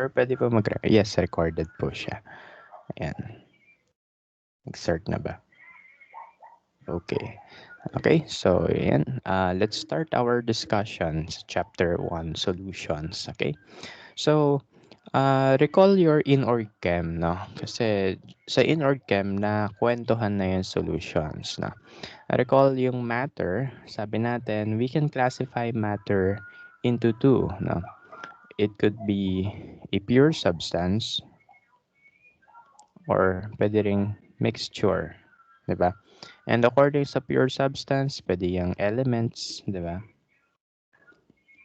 Or pwede po yes, recorded po siya. Ayan. Nag-start na ba? Okay. Okay, so ayan. Let's start our discussion sa chapter 1, solutions. Okay? So, recall your in-org chem, no? Kasi sa in-org chem na kwentuhan na yung solutions, no? Recall yung matter, sabi natin, we can classify matter into two, no? It could be a pure substance or pwede ring mixture, 'di ba? And according sa pure substance, pwede yung elements, 'di ba?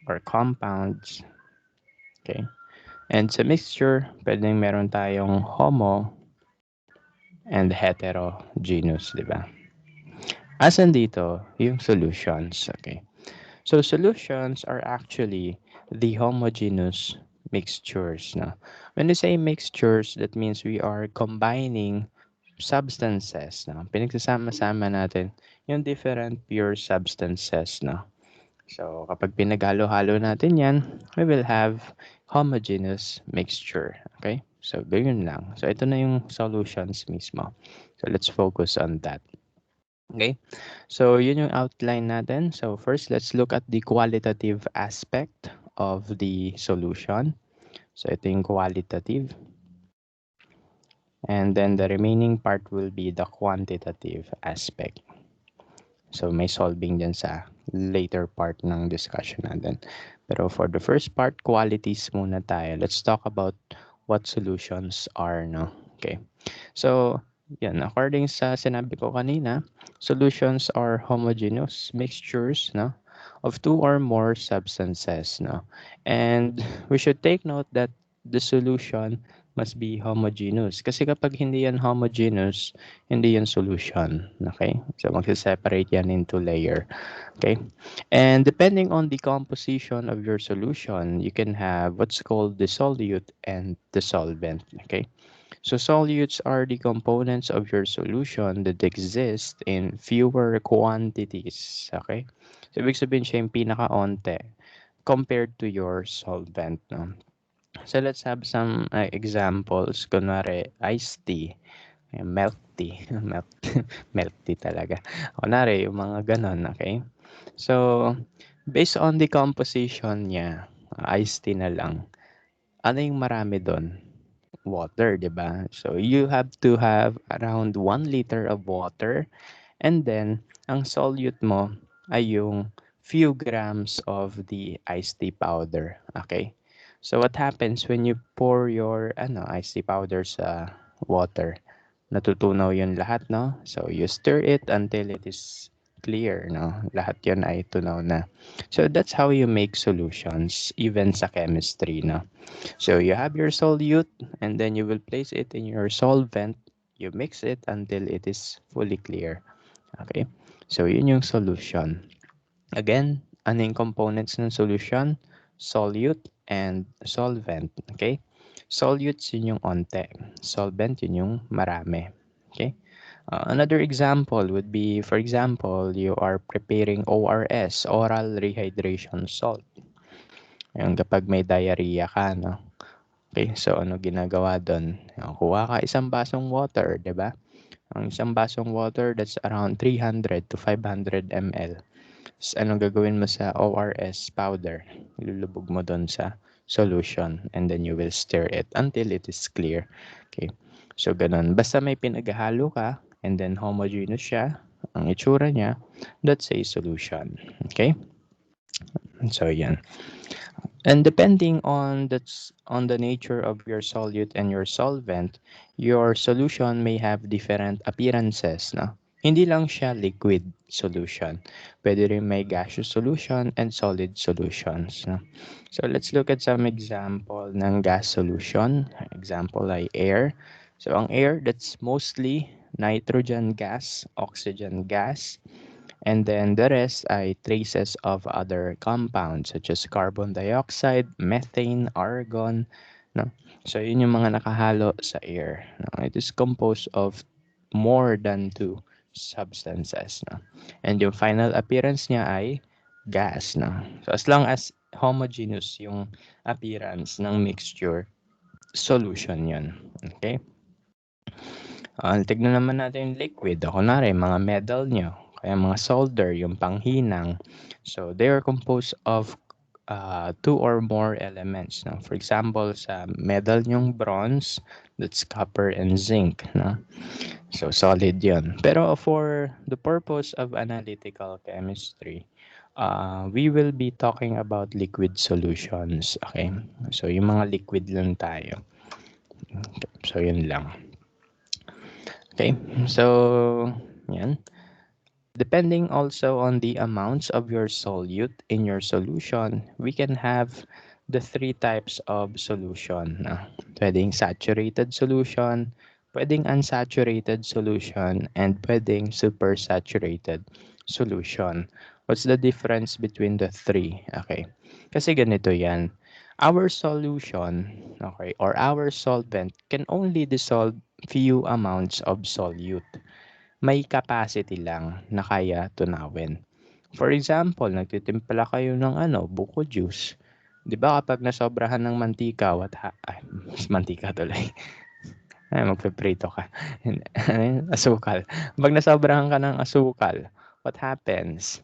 Or compounds, okay? And sa mixture, pwedeng meron tayong homo and heterogeneous, 'di ba? Asan dito yung solutions, okay? So solutions are actually the homogeneous mixtures, no? When we say mixtures, that means we are combining substances, no? Pinagsasama-sama natin yung different pure substances, no? So, kapag pinaghalo-halo natin yan, we will have homogeneous mixture. Okay? So, ganyan lang. So, ito na yung solutions mismo. So, let's focus on that. Okay? So, yun yung outline natin. So, first, let's look at the qualitative aspect of the solution. So, ito yung qualitative. And then the remaining part will be the quantitative aspect. So may solving dyan sa later part ng discussion natin. Pero for the first part, qualities muna tayo. Let's talk about what solutions are, no? Okay. So, yan. According sa sinabi ko kanina, solutions are homogeneous mixtures, no? Of two or more substances, no? And we should take note that the solution must be homogeneous. Kasi kapag hindi yan homogeneous, hindi yan solution. Okay? So, magsiseparate yan into layer. Okay? And depending on the composition of your solution, you can have what's called the solute and the solvent. Okay? So, solutes are the components of your solution that exist in fewer quantities. Okay? So, ibig sabihin siya yung pinaka-onte compared to your solvent. No? So, let's have some examples. Kunwari, iced tea. Ayan, milk tea. Milk, milk tea talaga. Kunwari, yung mga ganon, okay? So, based on the composition niya, iced tea na lang. Ano yung marami doon? Water, di ba? So, you have to have around 1 liter of water and then, ang solute mo ay yung few grams of the iced tea powder. Okay? So, what happens when you pour your iced tea powder sa water? Natutunaw yun lahat, no? So, you stir it until it is clear, no? Lahat yun ay tunaw na. So, that's how you make solutions, even sa chemistry, no? So, you have your solute, and then you will place it in your solvent. You mix it until it is fully clear. Okay? So, yun yung solution. Again, ano yung components ng solution? Solute and solvent. Okay? Solutes, yun yung onte. Solvent, yun yung marami. Okay? Another example would be, for example, you are preparing ORS, oral rehydration salt. Yung kapag may diarrhea ka, no? Okay, so ano ginagawa doon? Kuha ka isang basong water, di ba? Ang isang basong water, that's around 300 to 500 ml. So, anong gagawin mo sa ORS powder? Ilulubog mo doon sa solution and then you will stir it until it is clear. Okay. So, ganun. Basta may pinaghalo ka and then homogeneous siya, ang itsura niya, that's a solution. Okay? So, yan. And depending on the nature of your solute and your solvent, your solution may have different appearances, no? Hindi lang siya liquid solution. Pwede rin may gaseous solution and solid solutions, no? So let's look at some example ng gas solution. Example ay air. So ang air, that's mostly nitrogen gas, oxygen gas, and then the rest ay traces of other compounds such as carbon dioxide, methane, argon, no? So yun yung mga nakahalo sa air. No? It is composed of more than two substances, no? And yung final appearance niya ay gas, no? So as long as homogeneous yung appearance ng mixture, solution yun. Okay? Tignan naman natin yung liquid. Kunwari, mga metal nyo, kaya mga solder, yung panghinang. So, they are composed of two or more elements. No? For example, sa metal yung bronze, that's copper and zinc. No? So, solid yun. Pero for the purpose of analytical chemistry, we will be talking about liquid solutions. Okay? So, yung mga liquid lang tayo. So, yun lang. Okay? So, yan. Depending also on the amounts of your solute in your solution, we can have the three types of solution. Pwedeng saturated solution, pwedeng unsaturated solution, and pwedeng supersaturated solution. What's the difference between the three? Okay. Kasi ganito yan. Our solution, okay, or our solvent can only dissolve few amounts of solute. May capacity lang na kaya tunawin. For example, nagtitimpla kayo ng buko juice. 'Di ba kapag nasobrahan ng mantika, mantika tuloy. Ay, magpiprito ka. Asukal. Pag nasobrahan ka ng asukal, what happens?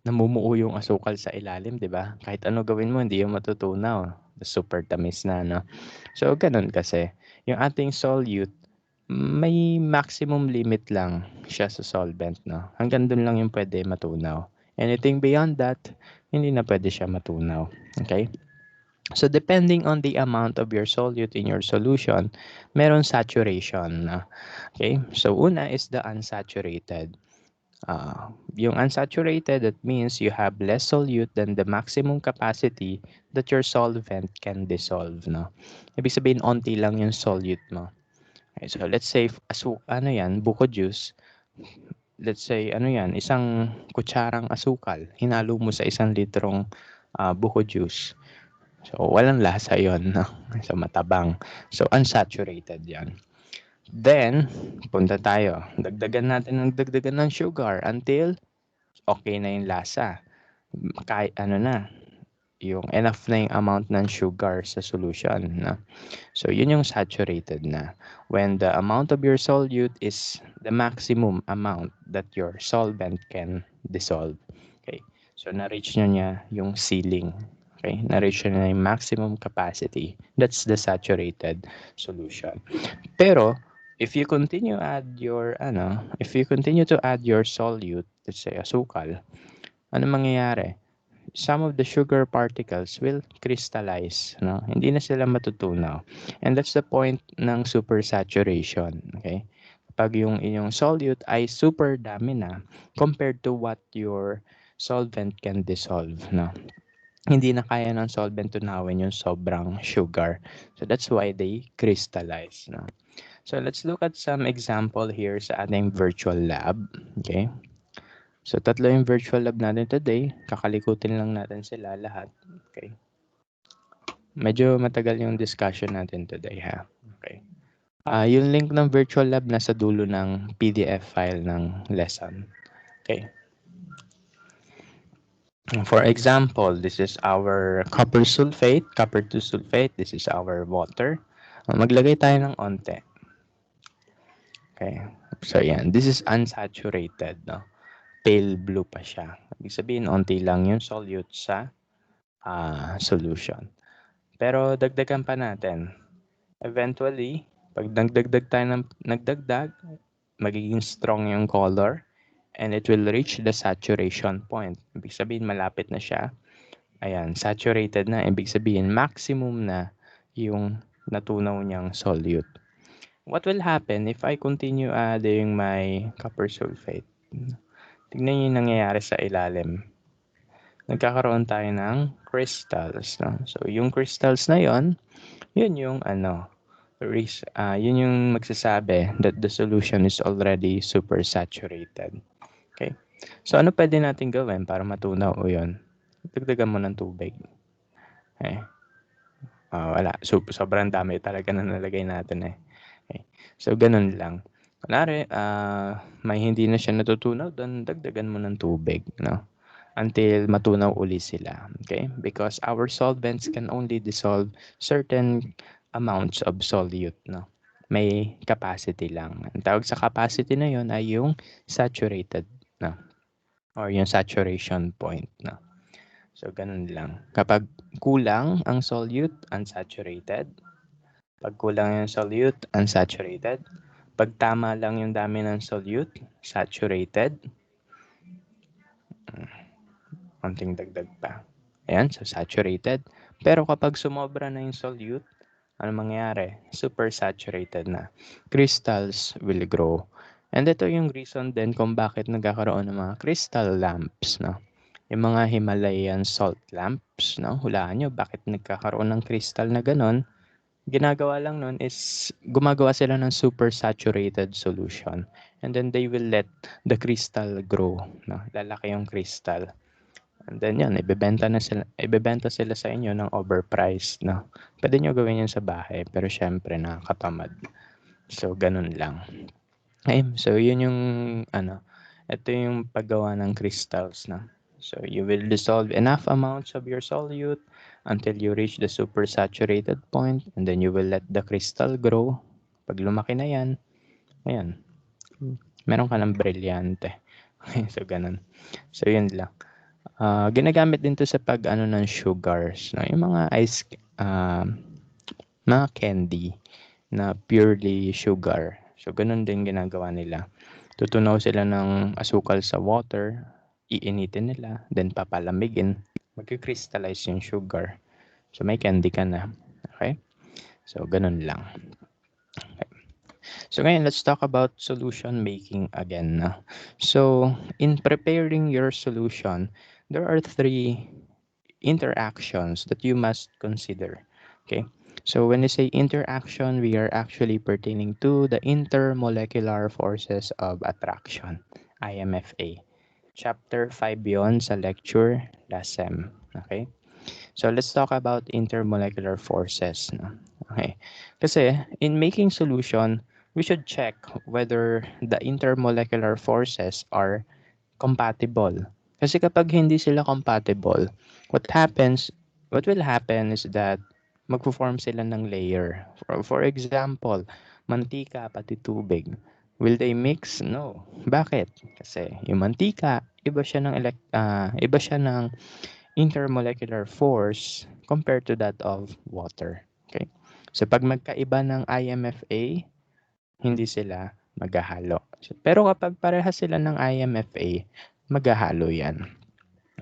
Namumuo yung asukal sa ilalim, 'di ba? Kahit ano gawin mo, hindi yung matutunaw. Super tamis na, no? So, ganun kasi. Yung ating solute, may maximum limit lang siya sa solvent, no? Hanggang dun lang yung pwede matunaw. Anything beyond that, hindi na pwede siya matunaw. Okay? So, depending on the amount of your solute in your solution, meron saturation. Okay? So, una is the unsaturated. Yung unsaturated, that means you have less solute than the maximum capacity that your solvent can dissolve. No? Ibig sabihin, onti lang yung solute mo. Okay, so let's say buko juice. Let's say isang kutsarang asukal, hinalo mo sa 1 litrong buko juice. So walang lasa 'yon, no? So matabang. So unsaturated 'yan. Then punta tayo. Dagdagan ng sugar until okay na yung lasa. Kahit yung enough na yung amount ng sugar sa solution, no? So, yun yung saturated na. When the amount of your solute is the maximum amount that your solvent can dissolve. Okay. So, na-reach nyo niya yung ceiling. Okay. Na-reach nyo na yung maximum capacity. That's the saturated solution. Pero, if you continue to add your solute, let's say asukal, ano mangyayari? Some of the sugar particles will crystallize, no? Hindi na sila matutunaw. And that's the point ng supersaturation, okay? Pag yung inyong solute ay super dami na compared to what your solvent can dissolve, no? Hindi na kaya ng solvent tunawin yung sobrang sugar. So that's why they crystallize, no? So let's look at some example here sa ating virtual lab, okay? So, tatlo yung virtual lab natin today. Kakalikutin lang natin sila lahat. Okay. Medyo matagal yung discussion natin today, ha? Okay. Yung link ng virtual lab nasa dulo ng PDF file ng lesson. Okay. For example, this is our copper sulfate, copper 2 sulfate. This is our water. Maglagay tayo ng onte. Okay. So, yan. This is unsaturated, no? Pale blue pa siya. Ibig sabihin, onti lang yung solute sa solution. Pero dagdagan pa natin. Eventually, pag nagdagdag, magiging strong yung color and it will reach the saturation point. Ibig sabihin, malapit na siya. Ayan, saturated na. Ibig sabihin, maximum na yung natunaw niyang solute. What will happen if I continue adding my copper sulfate? Tignan niyo yung nangyayari sa ilalim. Nagkakaroon tayo ng crystals. No? So, yung crystals na yon, yun yung yun yung magsasabi that the solution is already super saturated. Okay? So, ano pwede natin gawin para matunaw o yun? Dagdagan mo ng tubig. Okay? Wala. So, sobrang dami talaga na nalagay natin eh. Okay? So, ganun lang. Kunwari, may hindi na siya natutunaw, then dagdagan mo ng tubig, no? Until matunaw uli sila. Okay? Because our solvents can only dissolve certain amounts of solute, no? May capacity lang. Ang tawag sa capacity na yon ay yung saturated, no? Or yung saturation point, no? So, ganun lang. Kapag kulang ang solute, unsaturated. Pag kulang yung solute, unsaturated. Pag tama lang yung dami ng solute, saturated. Konting dagdag pa. Ayan, so saturated. Pero kapag sumobra na yung solute, ano mangyayari? Super saturated na. Crystals will grow. And ito yung reason din kung bakit nagkakaroon ng mga crystal lamps, no? Yung mga Himalayan salt lamps, no? Hulaan nyo, bakit nagkakaroon ng crystal na ganon? Ginagawa lang nun is gumagawa sila ng super saturated solution. And then they will let the crystal grow, no? Lalaki yung crystal. And then yan, ibebenta sila sa inyo ng overpriced, no? Pwede nyo gawin yan sa bahay, pero syempre nakakatamad. So, ganun lang. Okay, so yun yung, ito yung paggawa ng crystals, no? So, you will dissolve enough amounts of your solute until you reach the supersaturated point, and then you will let the crystal grow. Pag lumaki na yan, ayan, meron ka ng brilyante. Okay, so ganun. So, yun lang. Ginagamit din to sa pag-ano ng sugars, no? Yung mga mga candy na purely sugar. So, ganun din ginagawa nila. Tutunaw sila ng asukal sa water, iinitin nila, then papalamigin, magki-crystallize yung sugar. So, may candy ka na. Okay? So, ganun lang. Okay. So, ngayon, let's talk about solution making again. So, in preparing your solution, there are 3 interactions that you must consider. Okay? So, when we say interaction, we are actually pertaining to the intermolecular forces of attraction, IMFA. Chapter 5 yon sa lecture last sem. Okay? So, let's talk about intermolecular forces. No? Okay. Kasi, in making solution, we should check whether the intermolecular forces are compatible. Kasi kapag hindi sila compatible, what will happen is that magpo-form sila ng layer. For example, mantika pati tubig. Will they mix? No. Bakit? Kasi yung mantika, iba siya ng intermolecular force compared to that of water. Okay? So pag magkaiba ng IMFA, hindi sila maghahalo. Pero kapag parehas sila ng IMFA, maghahalo yan.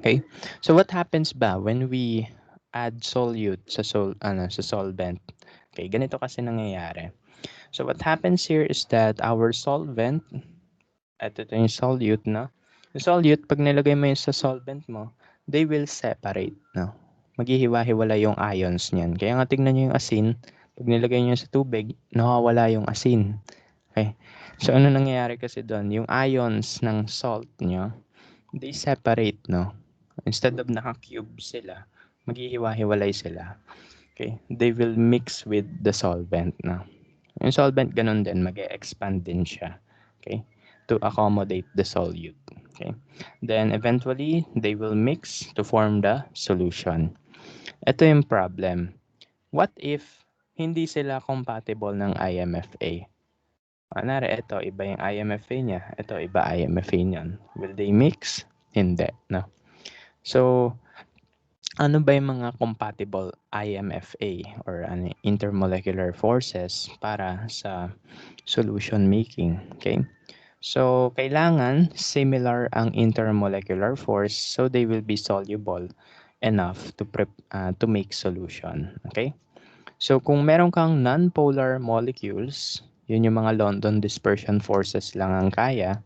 Okay? So what happens ba when we add solute sa solvent? Okay, ganito kasi nangyayari. So what happens here is that our solvent, ito yung solute, no? Yung solute, pag nilagay mo yun sa solvent mo, they will separate, no? Maghihiwa-hiwala yung ions niyan. Kaya nga tignan nyo yung asin, pag nilagay nyo sa tubig, nawawala yung asin. Okay? So ano nangyayari kasi doon? Yung ions ng salt nyo, they separate, no? Instead of naka-cube sila, maghihiwa-hiwalay sila. Okay? They will mix with the solvent, no? Yung solvent ganun din, mag-expand din siya. Okay? To accommodate the solute. Okay? Then eventually, they will mix to form the solution. Ito yung problem. What if hindi sila compatible ng IMFA? Kunwari, ito, iba yung IMFA niya. Ito, iba IMFA niyan. Will they mix? Hindi, no? So, ano ba yung mga compatible IMFA or intermolecular forces para sa solution making? Okay? So, kailangan similar ang intermolecular force so they will be soluble enough to make solution. Okay? So, kung meron kang non-polar molecules, yun yung mga London dispersion forces lang ang kaya.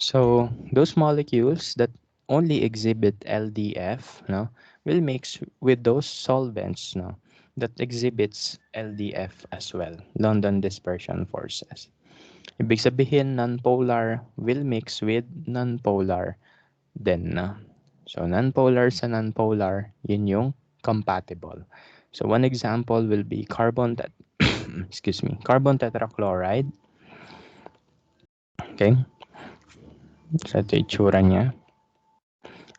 So, those molecules that only exhibit LDF, no, will mix with those solvents, no, that exhibits LDF as well, London dispersion forces. Ibig sabihin, non-polar will mix with non-polar din, no? So, non-polar sa non-polar, yun yung compatible. So, one example will be carbon tetrachloride. Okay? So, ito itsura niya.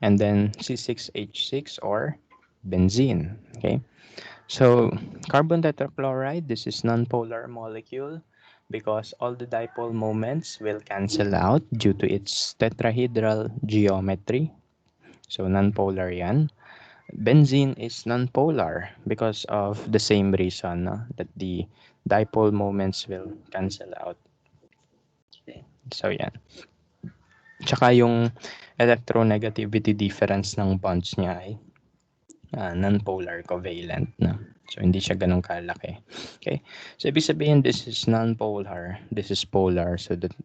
And then C6H6 or benzene. Okay? So carbon tetrachloride, this is non-polar molecule because all the dipole moments will cancel out due to its tetrahedral geometry. So non-polar yan. Benzene is non-polar because of the same reason, no? That the dipole moments will cancel out. So yan. Tsaka yung electronegativity difference ng bonds niya ay non-polar covalent na. So, hindi siya ganun kalaki. Okay? So, ibig sabihin, this is non-polar. This is polar. So, that,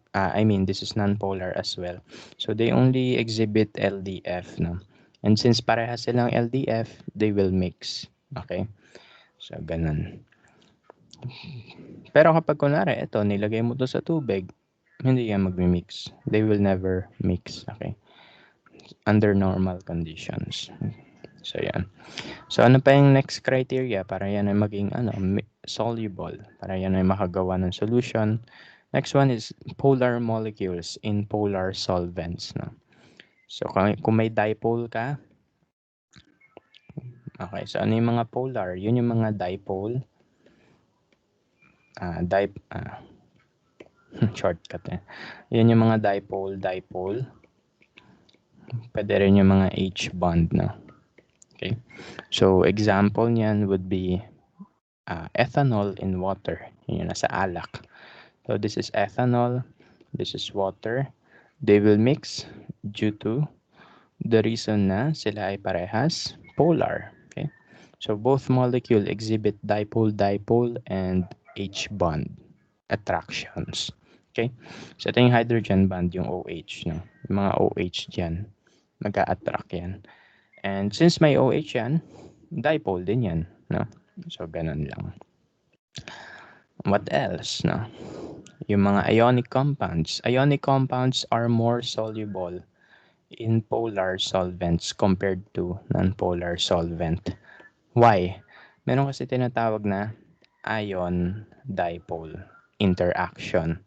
this is non-polar as well. So, they only exhibit LDF. No? And since parehas silang LDF, they will mix. Okay? So, ganun. Pero kapag kunwari, ito, nilagay mo to sa tubig, hindi yan magmi-mix. They will never mix. Okay? Under normal conditions. So, yan. So, ano pa yung next criteria para yan ay maging soluble, para yan ay makagawa ng solution. Next one is polar molecules in polar solvents. No? So, kung may dipole ka, okay, so ano yung mga polar? Yun yung mga dipole. Shortcut eh. Yun yung mga dipole. Pwede rin yung mga H bond. No? Okay. So, example niyan would be ethanol in water. Yun yung nasa alak. So, this is ethanol. This is water. They will mix due to the reason na sila ay parehas polar. Okay. So, both molecule exhibit dipole and H bond attractions. Okay. So, ito yung hydrogen bond, yung OH. No? Yung mga OH dyan, mag-a-attract yan. And since may OH yan, dipole din yan. No? So, ganun lang. What else? No? Yung mga ionic compounds. Ionic compounds are more soluble in polar solvents compared to non-polar solvent. Why? Meron kasi tinatawag na ion-dipole interaction.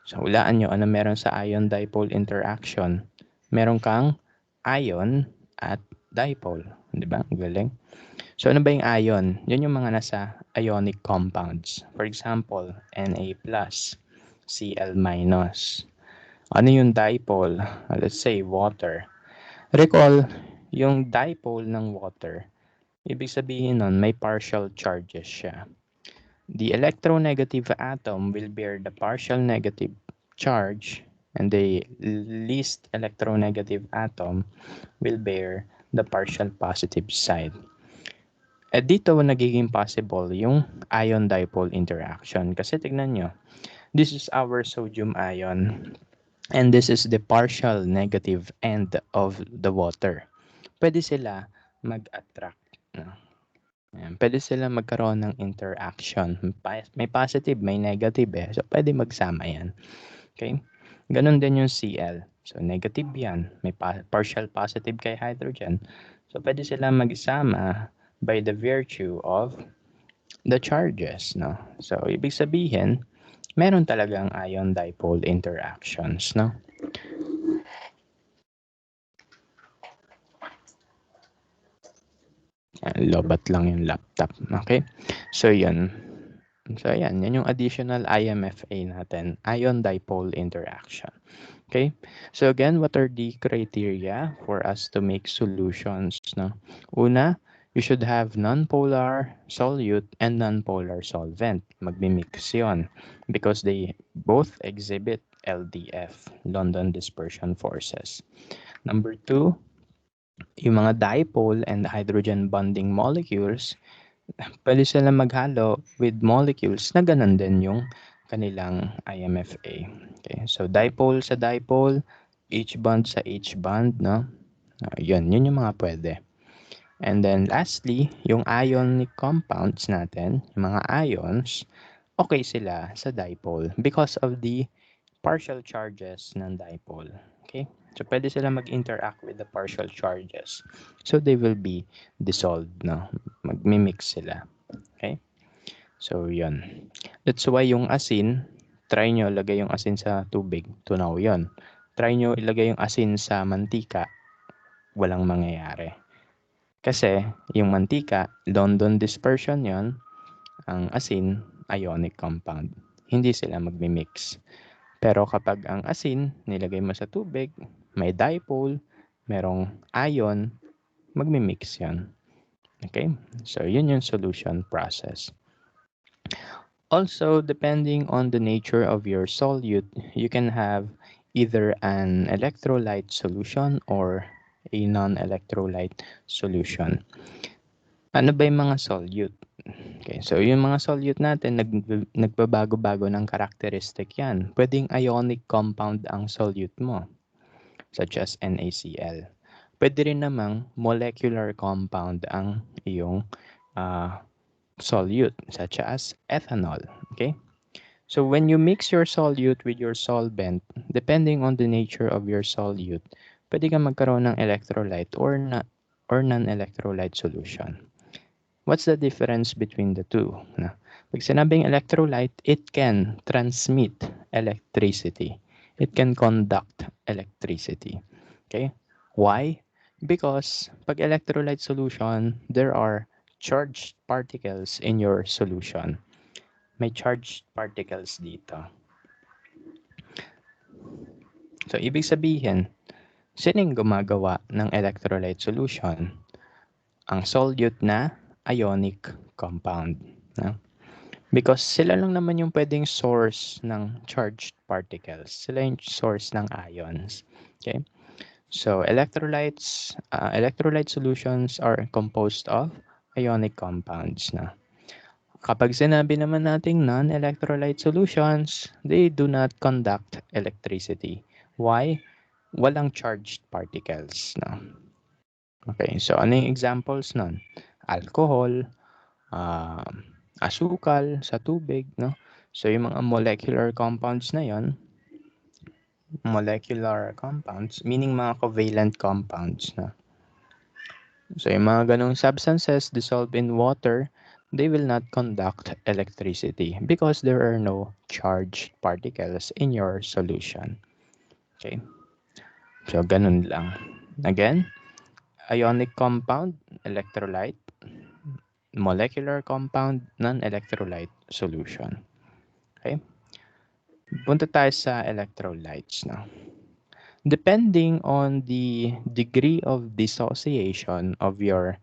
So, hulaan nyo ano meron sa ion-dipole interaction. Meron kang ion at dipole. Di ba? Galing. So, ano ba yung ion? Yun yung mga nasa ionic compounds. For example, Na+, Cl-. Ano yung dipole? Let's say, water. Recall, yung dipole ng water, ibig sabihin nun, may partial charges siya. The electronegative atom will bear the partial negative charge and the least electronegative atom will bear the partial positive side. At dito nagiging possible yung ion-dipole interaction. Kasi tignan nyo, this is our sodium ion and this is the partial negative end of the water. Pwede sila mag-attract. No? Ayan, pwede sila magkaroon ng interaction. May positive, may negative eh. So, pwede magsama yan. Okay? Ganon din yung Cl. So, negative yan. May partial positive kay hydrogen. So, pwede sila magsama by the virtue of the charges, no? So, ibig sabihin, meron talagang ion-dipole interactions, no? Lobat lang yung laptop, okay? So, yan. So, yan yung additional IMFA natin, ion-dipole interaction. Okay? So, again, what are the criteria for us to make solutions, no? Una, you should have non-polar solute and non-polar solvent. Magmimix yun because they both exhibit LDF, London dispersion forces. Number two, yung mga dipole and hydrogen bonding molecules, pwede sila maghalo with molecules na ganun din yung kanilang IMFA. Okay, so dipole sa dipole, H bond sa H bond, no? Yun yung mga pwede. And then lastly, yung ionic compounds natin, yung mga ions, okay sila sa dipole because of the partial charges ng dipole. Okay? So, pwede sila mag-interact with the partial charges. So, they will be dissolved, no? Magmimix sila. Okay? So, yun. That's why yung asin, try nyo lagay yung asin sa tubig. Tunaw yun. Try nyo ilagay yung asin sa mantika. Walang mangyayari. Kasi yung mantika, London dispersion yon, ang asin, ionic compound. Hindi sila magmi-mix. Pero kapag ang asin, nilagay mo sa tubig, may dipole, merong ion, magmi-mix yan. Okay? So, yun yung solution process. Also, depending on the nature of your solute, you can have either an electrolyte solution or a non-electrolyte solution. Ano ba yung mga solute? Okay, so yung mga solute natin, nagbabago-bago ng characteristic yan. Pwedeng ionic compound ang solute mo, such as NaCl. Pwede rin namang molecular compound ang iyong solute, such as ethanol. Okay? So when you mix your solute with your solvent, depending on the nature of your solute, pwede kang magkaroon ng electrolyte or non-electrolyte solution. What's the difference between the two? Pag sinabing electrolyte, it can transmit electricity. It can conduct electricity. Okay? Why? Because pag electrolyte solution, there are charged particles in your solution. May charged particles dito. So, ibig sabihin, sining gumagawa ng electrolyte solution? Ang solute na ionic compound. No? Because sila lang naman yung pwedeng source ng charged particles. Sila yung source ng ions. Okay? So, electrolyte solutions are composed of ionic compounds na. Kapag sinabi naman nating non-electrolyte solutions, they do not conduct electricity. Why? Walang charged particles. No? Okay, so ano yung examples nun? Alcohol, asukal sa tubig, no? So yung mga molecular compounds na yon, meaning mga covalent compounds na. So yung mga ganong substances dissolved in water, they will not conduct electricity because there are no charged particles in your solution. Okay? So ganun lang. Again, ionic compound, electrolyte, molecular compound, non-electrolyte solution. Okay? Punta tayo sa electrolytes now. Depending on the degree of dissociation of your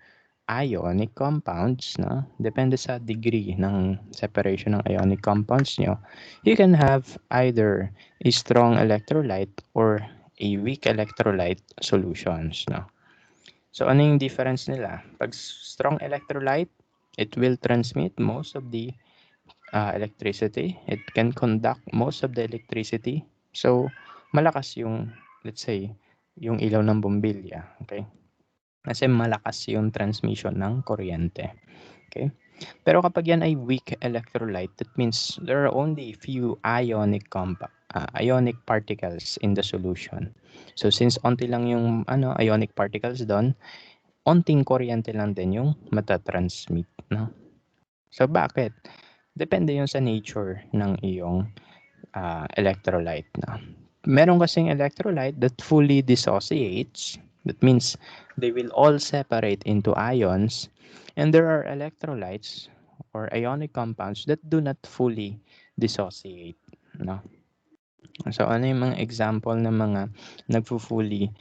ionic compounds, no? Depende sa degree ng separation ng ionic compounds nyo, you can have either a strong electrolyte or a weak electrolyte solutions, no? So, ano yung difference nila? Pag strong electrolyte, it will transmit most of the electricity. It can conduct most of the electricity. So, malakas yung, let's say, yung ilaw ng bombilya. Okay? Kasi malakas yung transmission ng kuryente. Okay? Pero kapag yan ay weak electrolyte, that means there are only few ionic particles in the solution. So, since onti lang yung ionic particles doon, onting kuryente lang din yung matatransmit. No? So, bakit? Depende yun sa nature ng iyong electrolyte. No? Meron kasing electrolyte that fully dissociates. That means they will all separate into ions. And there are electrolytes or ionic compounds that do not fully dissociate. No? So, ano yung mga example ng mga nagpo-fully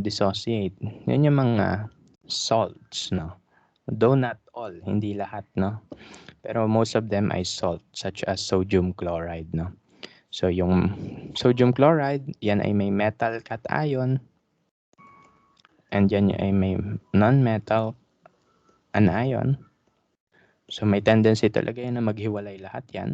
dissociate? Yan yung mga salts, no? Though not all, hindi lahat, no? Pero most of them ay salt, such as sodium chloride, no? So, yung sodium chloride, yan ay may metal cation, and yan ay may non-metal anion. So, may tendency talaga yan na maghiwalay lahat yan.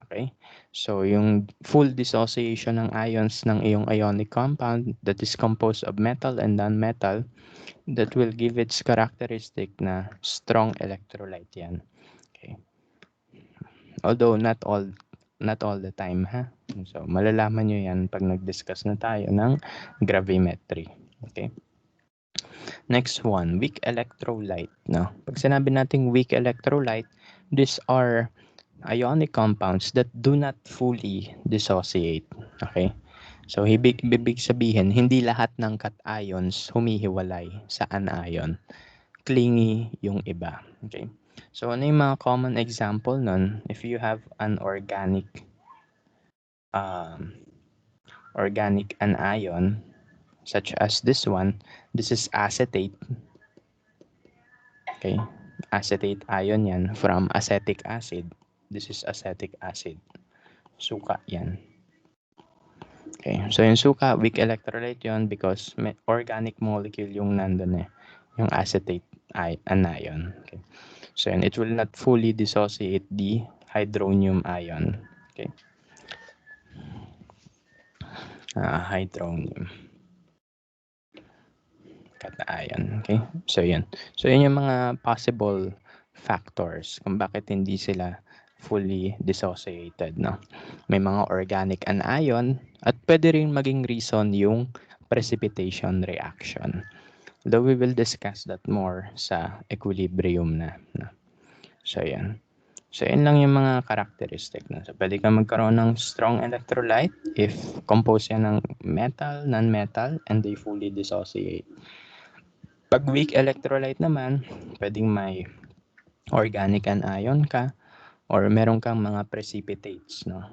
Okay? So, yung full dissociation ng ions ng iyong ionic compound that is composed of metal and non-metal, that will give its characteristic na strong electrolyte yan. Okay? Although not all the time, ha? So, malalaman nyo yan pag nag-discuss na tayo ng gravimetry. Okay? Next one, weak electrolyte. No? Pag sinabi nating weak electrolyte, these are ionic compounds that do not fully dissociate. Okay? So, ibig sabihin, hindi lahat ng cations humihiwalay sa anion. Clingy yung iba. Okay? So, ano yung mga common example nun? If you have an um, organic anion, such as this one, this is acetate. Okay? Acetate ion yan from acetic acid. This is acetic acid. Suka yan. Okay, so yung suka, weak electrolyte yon because may organic molecule yung nandun eh, yung acetate anion. Okay. So and it will not fully dissociate the hydronium ion. Okay. Hydronium cation. Okay. So yun. So yun yung mga possible factors kung bakit hindi sila fully dissociated, no? May mga organic anion at pwede rin maging reason yung precipitation reaction. Though we will discuss that more sa equilibrium na. No? So yan. So yan lang yung mga characteristic. No? So pwede ka magkaroon ng strong electrolyte if composed yan ng metal, non-metal, and they fully dissociate. Pag weak electrolyte naman, pwedeng may organic anion ka or meron kang mga precipitates, no?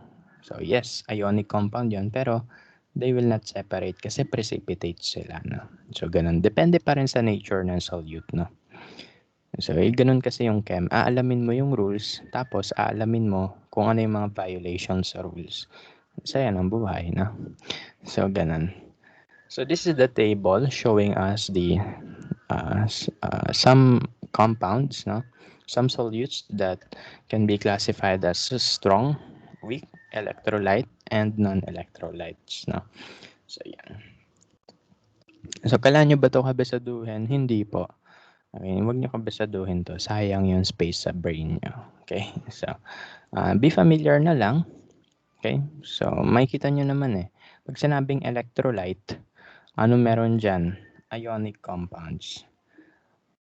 So yes, ionic compound 'yon pero they will not separate kasi precipitates sila, no? So ganun, depende pa rin sa nature ng solute, no? So ganun kasi yung chem, aalamin mo yung rules tapos aalamin mo kung ano yung mga violations sa rules. Saya ng buhay, no? So ganun. So this is the table showing us the some compounds, no? Some solutes that can be classified as strong, weak, electrolyte, and non-electrolytes, no? So yan. So kailangan nyo ba ito kabesaduhin? Hindi po. Okay, huwag nyo kabesaduhin to. Sayang yung space sa brain nyo. Okay, so be familiar na lang. Okay, so makikita nyo naman eh. Pag sinabing electrolyte, ano meron dyan? Ionic compounds.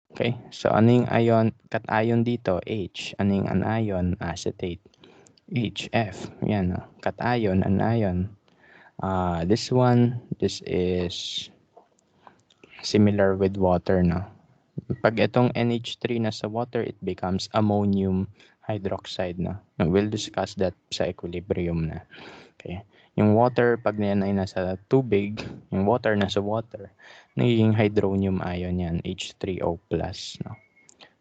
Okay, so ano yung cation dito? H. Ano yung anion? Acetate. HF. Yan, no? Cation, anion. This one, this is similar with water, no? Pag itong NH3 na sa water, it becomes ammonium hydroxide, no? We'll discuss that sa equilibrium na. Okay. Yung water, pag yan ay nasa tubig, yung water nasa water, nagiging hydronium ion yan, H3O+, no?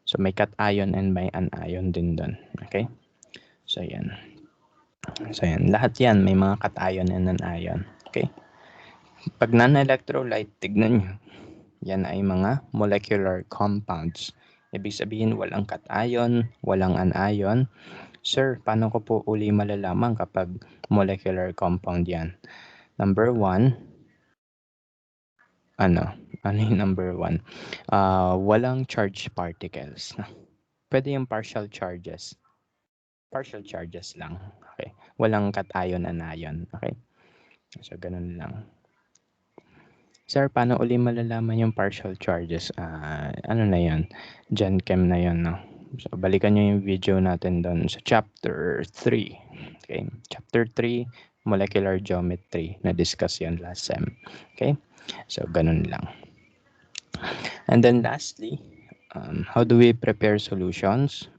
So, may cation and may anion din doon. Okay? So, yan. So, yan. Lahat yan, may mga cation and anion. Okay? Pag non-electrolyte, tignan nyo. Yan ay mga molecular compounds. Ibig sabihin, walang cation, walang anion. Sir, paano ko po uli malalaman kapag molecular compound yan? Number one, ano yung number one? Walang charged particles. Pwede yung partial charges. Partial charges lang. Okay. Walang cation anion. Okay. So, ganun lang. Sir, paano uli malalaman yung partial charges? Ano na yun? Gen Chem na yun, no? So, balikan nyo yung video natin doon sa chapter 3. Okay? Chapter 3, molecular geometry. Na-discuss yun last sem. Okay? So, ganun lang. And then lastly, how do we prepare solutions?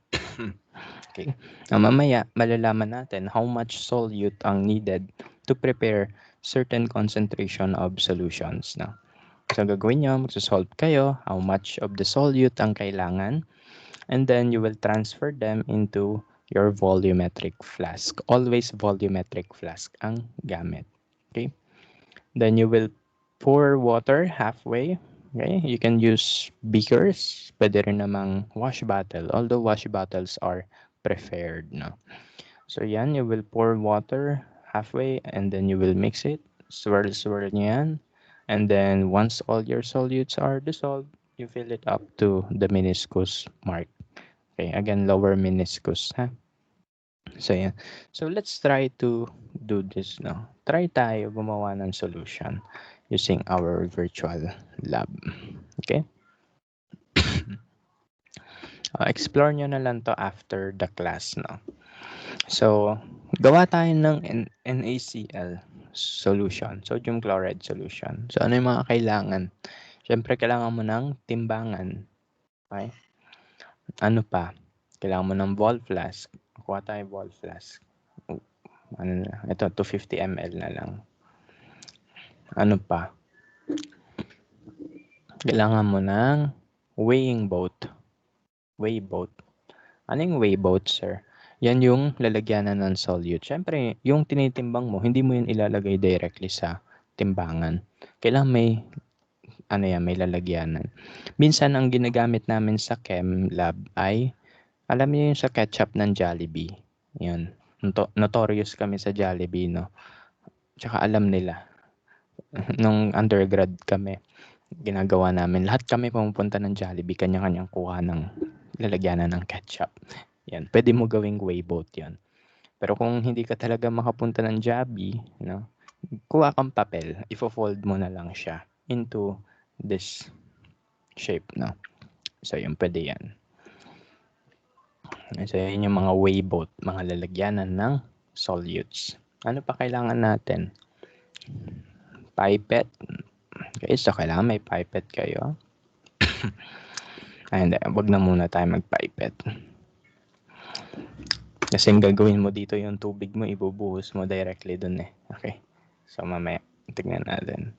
Okay. Mamaya, malalaman natin how much solute ang needed to prepare certain concentration of solutions. No? So, gagawin nyo, magsasolve kayo, how much of the solute ang kailangan, and then you will transfer them into your volumetric flask. Always volumetric flask ang gamit. Okay? Then you will pour water halfway. Okay? You can use beakers. Pwede rin namang wash bottle. Although wash bottles are preferred. No? So yan, you will pour water halfway and then you will mix it. Swirl nyo yan. And then once all your solutes are dissolved, you fill it up to the meniscus mark. Okay, again, lower meniscus. Ha? So yan. So let's try to do this now. Try tayo gumawa ng solution using our virtual lab. Okay? Explore nyo na lang to after the class, no? So, gawa tayo ng NaCl. solution, sodium chloride solution. So, ano yung mga kailangan? Siyempre, kailangan mo ng timbangan. Okay? Ano pa? Kailangan mo ng ball flask. Kuha tayo ball flask. Ano na? Ito, 250 ml na lang. Ano pa? Kailangan mo ng weighing boat. Weigh boat. Ano yung weigh boat, sir? Yan yung lalagyanan ng solute. Siyempre, yung tinitimbang mo, hindi mo yun ilalagay directly sa timbangan. Kailangan may lalagyanan. Minsan, ang ginagamit namin sa chem lab ay, alam niyo yung sa ketchup ng Jollibee. Yun. Notorious kami sa Jollibee, no? Tsaka alam nila. Nung undergrad kami, ginagawa namin. Lahat kami pumupunta ng Jollibee, kanya-kanyang kuha ng lalagyanan ng ketchup. Yan. Pwede mo gawing way boat yan. Pero kung hindi ka talaga makapunta ng Jollibee, no? Kuha kang papel. Ifo-fold mo na lang siya into this shape, no? So, yun, pwede yan. So, yun yung mga way boat, mga lalagyanan ng solutes. Ano pa kailangan natin? Pipette. Okay, so kailangan may pipette kayo. Ay, hindi. Wag na muna tayo mag-pipette. Kasi yung gagawin mo dito, yung tubig mo, ibubuhos mo directly dun eh. Okay. So, mamaya, tignan natin.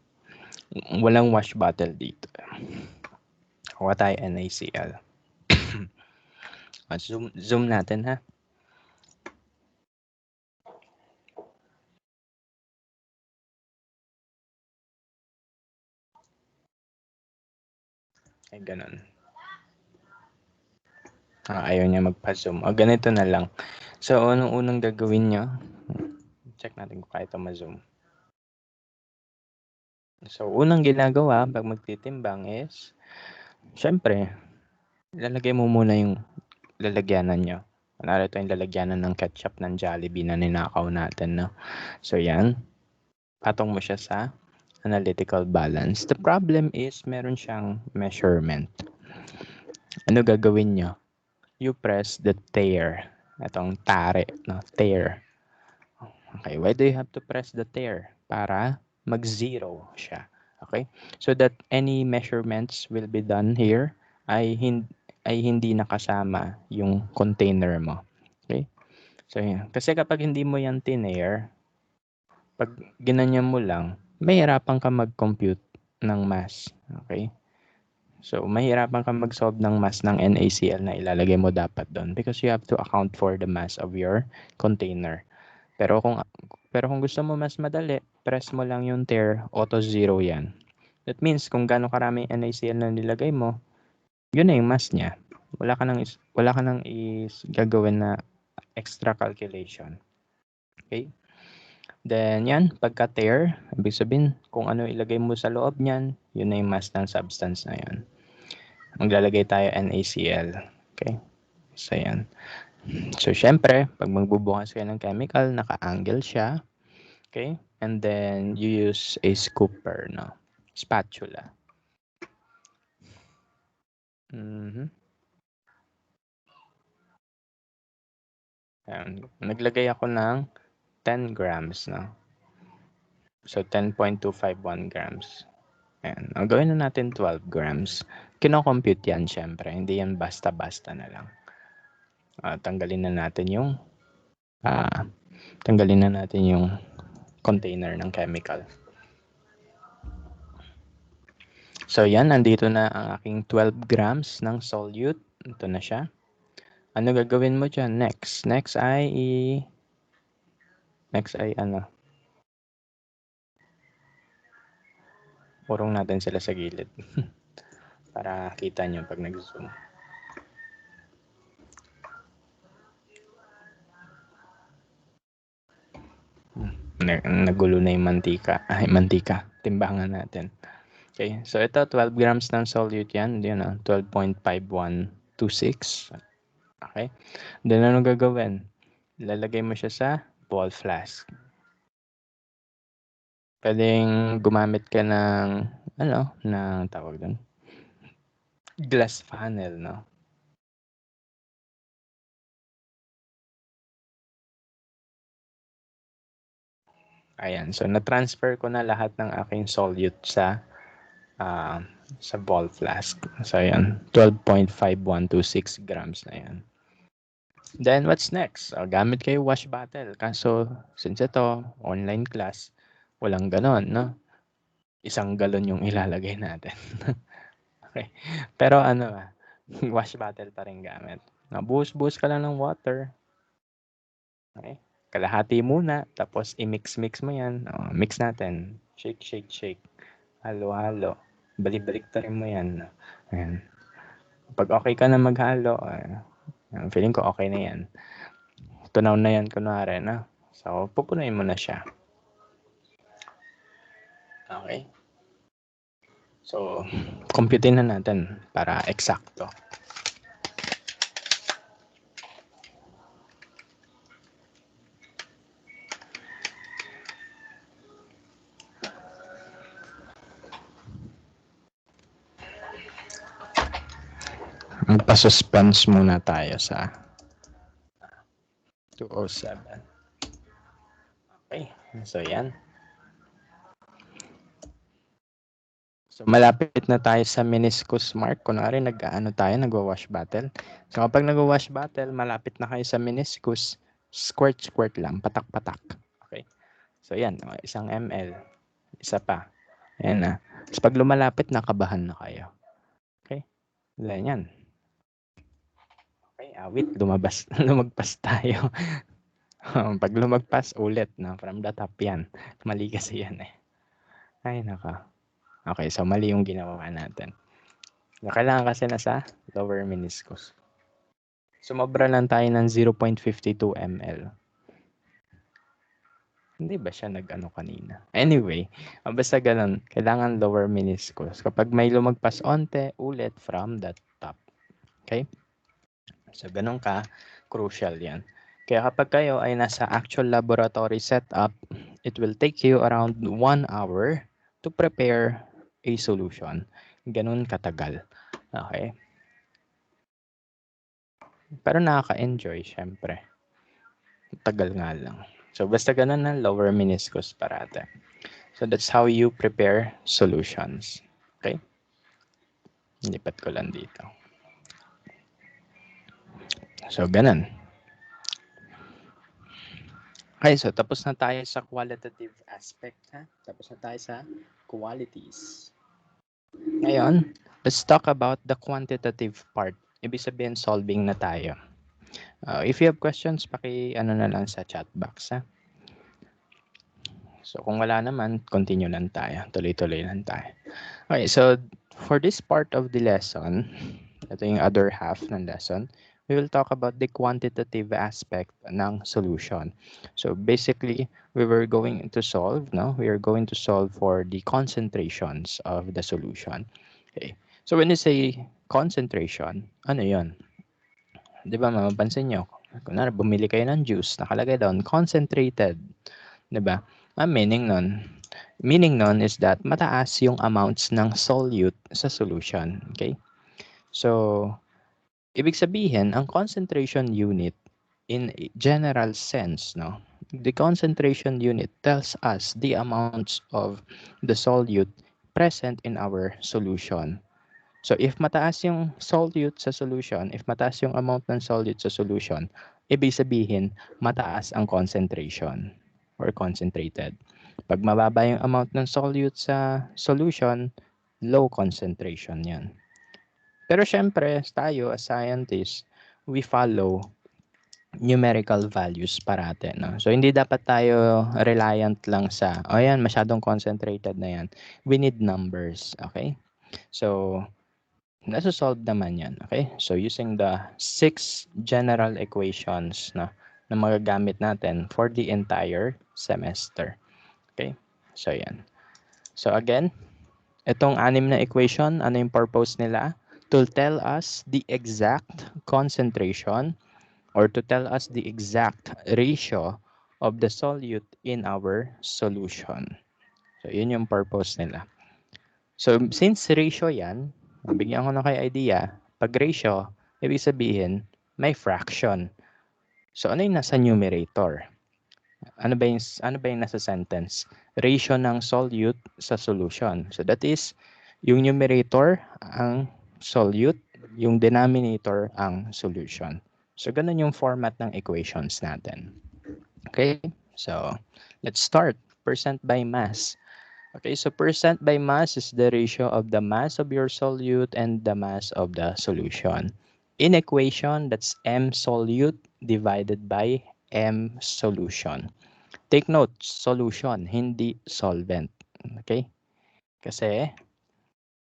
Walang wash bottle dito. Kuha tayo NaCl. Zoom natin, ha? Ay, ganun. Ayaw niya magpa-zoom. O, ganito na lang. So, anong unang gagawin nyo? Check natin kung kaya ito ma-zoom. So, unang ginagawa pag magtitimbang is, syempre, lalagay mo muna yung lalagyanan nyo. Kunwari ito yung lalagyanan ng ketchup ng Jollibee na ninakaw natin, no? So, yan. Patong mo siya sa analytical balance. The problem is, meron siyang measurement. Ano gagawin nyo? You press the tare. Itong tare, no? Tare. Okay, why do you have to press the tare? Para mag-zero siya. Okay? So that any measurements will be done here ay hindi nakasama yung container mo. Okay? So, yan. Kasi kapag hindi mo yan tinair, pag ginanyan mo lang, mahirapan ka mag-compute ng mass. Okay? So, mahirapan ka mag-solve ng mass ng NaCl na ilalagay mo dapat doon because you have to account for the mass of your container. Pero kung gusto mo mas madali, press mo lang yung tare, auto zero yan. That means kung gaano karaming NaCl na nilagay mo, yun na yung mass niya. Wala ka nang gagawin na extra calculation. Okay? Then yan, pagka tare, ibig sabihin kung ano ilagay mo sa loob niyan, yun na yung mass ng substance na yan. Maglalagay tayo NaCl. Okay? So yan. So syempre, pag magbubukas kayo ng chemical, naka-angle siya. Okay? And then you use a scooper, no? Spatula. Ayan. Naglagay ako ng 10 grams, no? So 10.251 grams. Ayan. Ang gawin na natin 12 grams. Kino-compute yan, syempre. Hindi yan basta-basta na lang. Tanggalin na natin yung container ng chemical. So yan, nandito na ang aking 12 grams ng solute. Ito na siya. Ano gagawin mo dyan? Next ay ano? Urong natin sila sa gilid. Para kita nyo pag nag-zoom. Nagulo na yung mantika. Timbangan natin. Okay, so ito 12 grams ng solute yan. Yun na, 12.5126. Okay. Then ano gagawin? Lalagay mo siya sa ball flask. Pwedeng gumamit ka ng tawag doon? Glass funnel, no? Ayan. So, na-transfer ko na lahat ng aking solute sa ball flask. So, ayan. 12.5126 grams na yan. Then, what's next? Gamit kayo wash bottle. Kaso, since ito, online class, walang ganon, no? 1 galon yung ilalagay natin. Okay. Pero wash bottle pa rin gamit. Buhos-buhos ka lang ng water. Okay. Kalahati muna, tapos i-mix-mix mo yan. Mix natin. Shake, shake, shake. Halo-halo. Balik-balik rin mo yan. Ayan. Pag okay ka na maghalo, feeling ko okay na yan. Tunaw na yan kunwari, na. So, pupunuin mo na siya. Okay. So, computein na natin para eksakto. Magpa-suspense muna tayo sa 207. Okay. So, yan. So, malapit na tayo sa meniscus mark. Kunwari, nagwa-wash bottle. So, kapag nagwa-wash bottle, malapit na kayo sa meniscus, squirt lang, patak-patak. Okay? So, yan. 1 ml. Isa pa. Ayan na. So, pag lumalapit, nakabahan na kayo. Okay? Yan. Okay, awit. Lumagpas tayo. Pag lumagpas, ulit. No? From the top yan. Mali kasi yan eh. Ay, naka. Okay, so mali yung ginawa natin. Kailangan kasi nasa lower meniscus. Sumobra lang tayo ng 0.52 ml. Hindi ba siya nag-ano kanina? Anyway, basta ganun, kailangan lower meniscus. Kapag may lumagpas onte, ulit from the top. Okay? So, ganun ka, crucial yan. Kaya kapag kayo ay nasa actual laboratory setup, it will take you around 1 hour to prepare a solution. Ganun katagal. Okay? Pero nakaka-enjoy, syempre. Tagal nga lang. So, basta ganun na lower meniscus parate. So, that's how you prepare solutions. Okay? Lipat ko lang dito. So, ganun. Okay, so tapos na tayo sa qualitative aspect. Tapos na tayo sa qualities. Ngayon, let's talk about the quantitative part. Ibig sabihin, solving na tayo. If you have questions, na lang sa chat box. So, kung wala naman, continue lang tayo. Tuloy-tuloy lang tayo. Okay, so for this part of the lesson, ito yung other half ng lesson, we will talk about the quantitative aspect ng solution. So basically, we are going to solve for the concentrations of the solution. Okay. So when you say concentration, ano yun? Di ba, mapapansin nyo, kunwari bumili kayo ng juice, nakalagay doon, concentrated. Di ba? Ang meaning nun is that mataas yung amounts ng solute sa solution. Okay? So, ibig sabihin, ang concentration unit in general sense, no? The concentration unit tells us the amounts of the solute present in our solution. So, if mataas yung solute sa solution, if mataas yung amount ng solute sa solution, ibig sabihin, mataas ang concentration or concentrated. Pag mababa yung amount ng solute sa solution, low concentration yan. Pero syempre, tayo as scientists, we follow numerical values parate. No? So, hindi dapat tayo reliant lang sa, yan, masyadong concentrated na yan. We need numbers, okay? So, nasa-solve naman yan, okay? So, using the 6 general equations na magagamit natin for the entire semester. Okay? So, yan. So, again, itong 6 na equation, ano yung purpose nila? To tell us the exact concentration or to tell us the exact ratio of the solute in our solution. So, yun yung purpose nila. So, since ratio yan, bigyan ko na kayo idea, pag ratio, ibig sabihin, may fraction. So, ano yung nasa numerator? Ano ba yung nasa sentence? Ratio ng solute sa solution. So that is, yung numerator ang solute, yung denominator ang solution. So ganun yung format ng equations natin. Okay? So let's start. Percent by mass. Okay, so percent by mass is the ratio of the mass of your solute and the mass of the solution. In equation, that's M solute divided by M solution. Take note, solution, hindi solvent. Okay? Kasi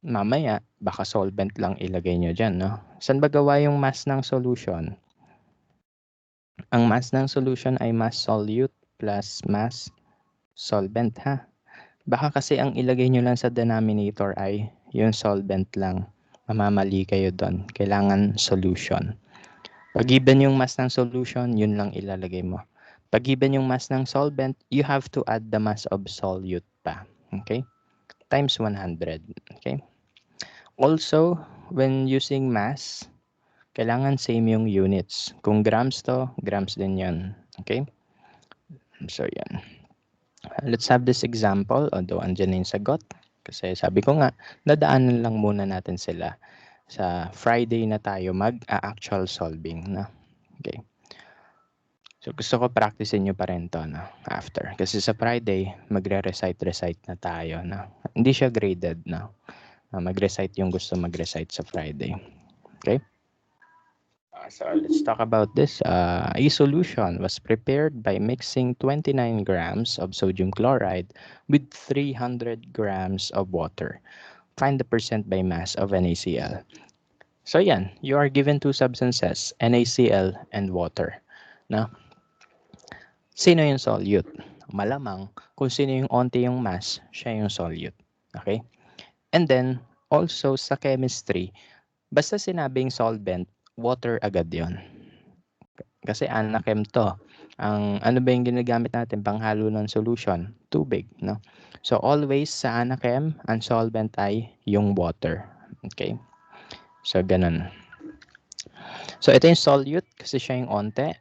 mamaya, baka solvent lang ilagay nyo dyan, no? Saan ba gawa yung mass ng solution? Ang mass ng solution ay mass solute plus mass solvent, ha? Baka kasi ang ilagay nyo lang sa denominator ay yung solvent lang. Mamamali kayo doon. Kailangan solution. Pag given yung mass ng solution, yun lang ilalagay mo. Pag given yung mass ng solvent, you have to add the mass of solute pa. Okay? Times 100. Okay? Also, when using mass, kailangan same yung units. Kung grams to, grams din yun. Okay? So, yan. Let's have this example, although andyan na yung sagot. Kasi sabi ko nga, dadaanan lang muna natin sila. Sa Friday na tayo mag-actual solving. Na? Okay. So gusto ko practicein nyo pa rin to after. Kasi sa Friday, magre-recite na tayo. Hindi siya graded. Mag-recite yung gusto mag-recite sa Friday. Okay? So let's talk about this. A solution was prepared by mixing 29 grams of sodium chloride with 300 grams of water. Find the percent by mass of NaCl. So yan, you are given two substances, NaCl and water. Now, sino yung solute? Malamang kung sino yung onti yung mass, siya yung solute. Okay? And then, also sa chemistry, basta sinabing solvent, water agad yon. Kasi anachem to. Ang ano ba yung ginagamit natin panghalo ng solution? Tubig, no? So always sa anachem, ang solvent ay yung water. Okay? So ganun. So ito yung solute kasi siya yung onte.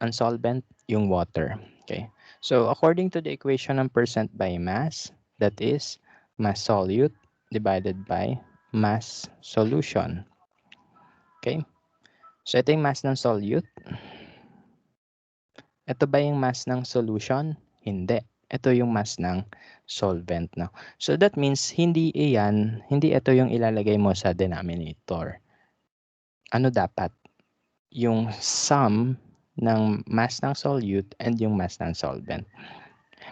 Ang solvent yung water. Okay? So according to the equation ng percent by mass, that is mass solute divided by mass solution. Okay? So ito yung mass ng solute. Ito ba yung mass ng solution? Hindi. Ito yung mass ng solvent. No? So that means hindi ito yung ilalagay mo sa denominator. Ano dapat? Yung sum ng mass ng solute and yung mass ng solvent.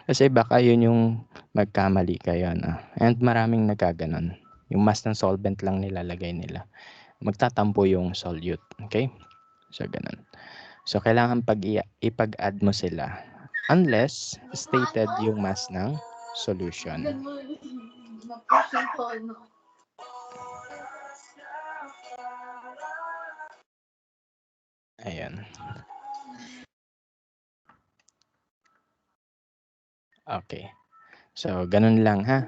Kasi baka yun yung magkamali kayo. No? And maraming nagkaganon. Yung mass ng solvent lang nilalagay nila. Magtatampo yung solute. Okay? So, ganun. So, kailangan ipag-add mo sila unless stated yung mass ng solution. Ayan. Okay. So, ganun lang ha.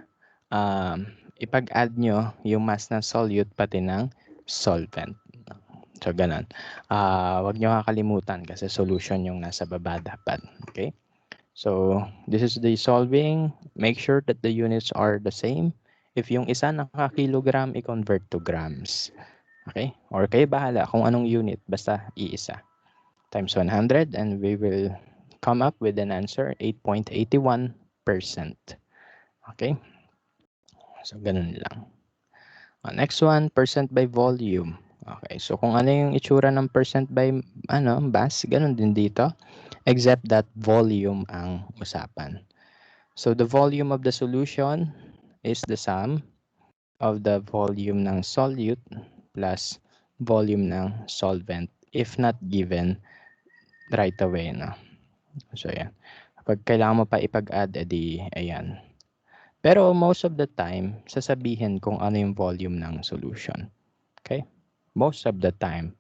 Ipag-add nyo yung mass ng solute pati ng solvent. So, ganun. Huwag nyo kakalimutan kasi solution yung nasa baba dapat. Okay? So, this is the solving. Make sure that the units are the same. If yung isa naka-kilogram, i-convert to grams. Okay? Or kayo bahala kung anong unit. Basta iisa. Times 100 and we will come up with an answer, 8.81%. Okay? So, ganun lang. Next one, percent by volume. Okay, so kung ano yung itsura ng percent by mass, ganun din dito. Except that volume ang usapan. So the volume of the solution is the sum of the volume ng solute plus volume ng solvent if not given right away. No? So yan. Pag kailangan mo pa ipag-add, edi ayan. Pero most of the time, sasabihin kung ano yung volume ng solution. Okay? Most of the time.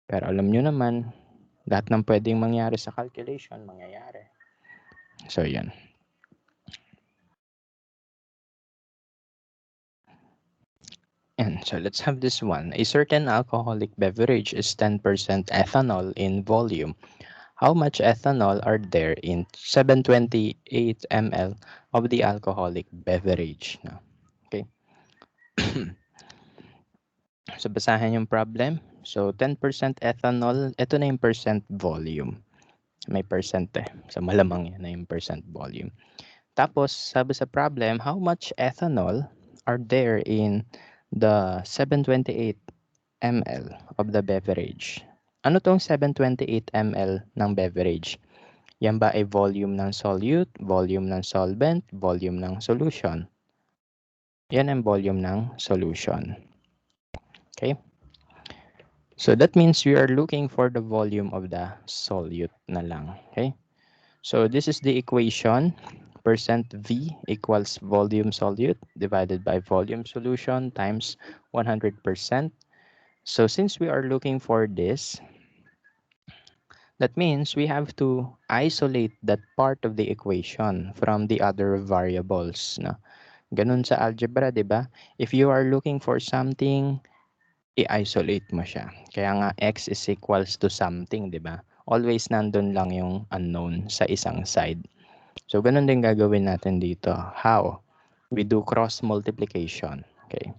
Pero alam nyo naman, lahat ng pwedeng mangyari sa calculation, mangyayari. So, yan. And so, let's have this one. A certain alcoholic beverage is 10% ethanol in volume. how much ethanol are there in 728 ml of the alcoholic beverage? No? Okay. So, basahin yung problem. So, 10% ethanol. Ito na yung percent volume. May percent eh. So, malamang yan na yung percent volume. Tapos, sabi sa problem, how much ethanol are there in the 728 ml of the beverage? Ano tong 728 ml ng beverage? Yan ba ay volume ng solute, volume ng solvent, volume ng solution? Yan ang volume ng solution. Okay? So that means we are looking for the volume of the solute na lang. Okay? So this is the equation. Percent V equals volume solute divided by volume solution times 100%. So since we are looking for this, that means we have to isolate that part of the equation from the other variables. No? Ganun sa algebra, di ba? If you are looking for something, i-isolate mo siya. Kaya nga x is equals to something, di ba? Always nandun lang yung unknown sa isang side. So, ganun din gagawin natin dito. How? We do cross multiplication. Okay.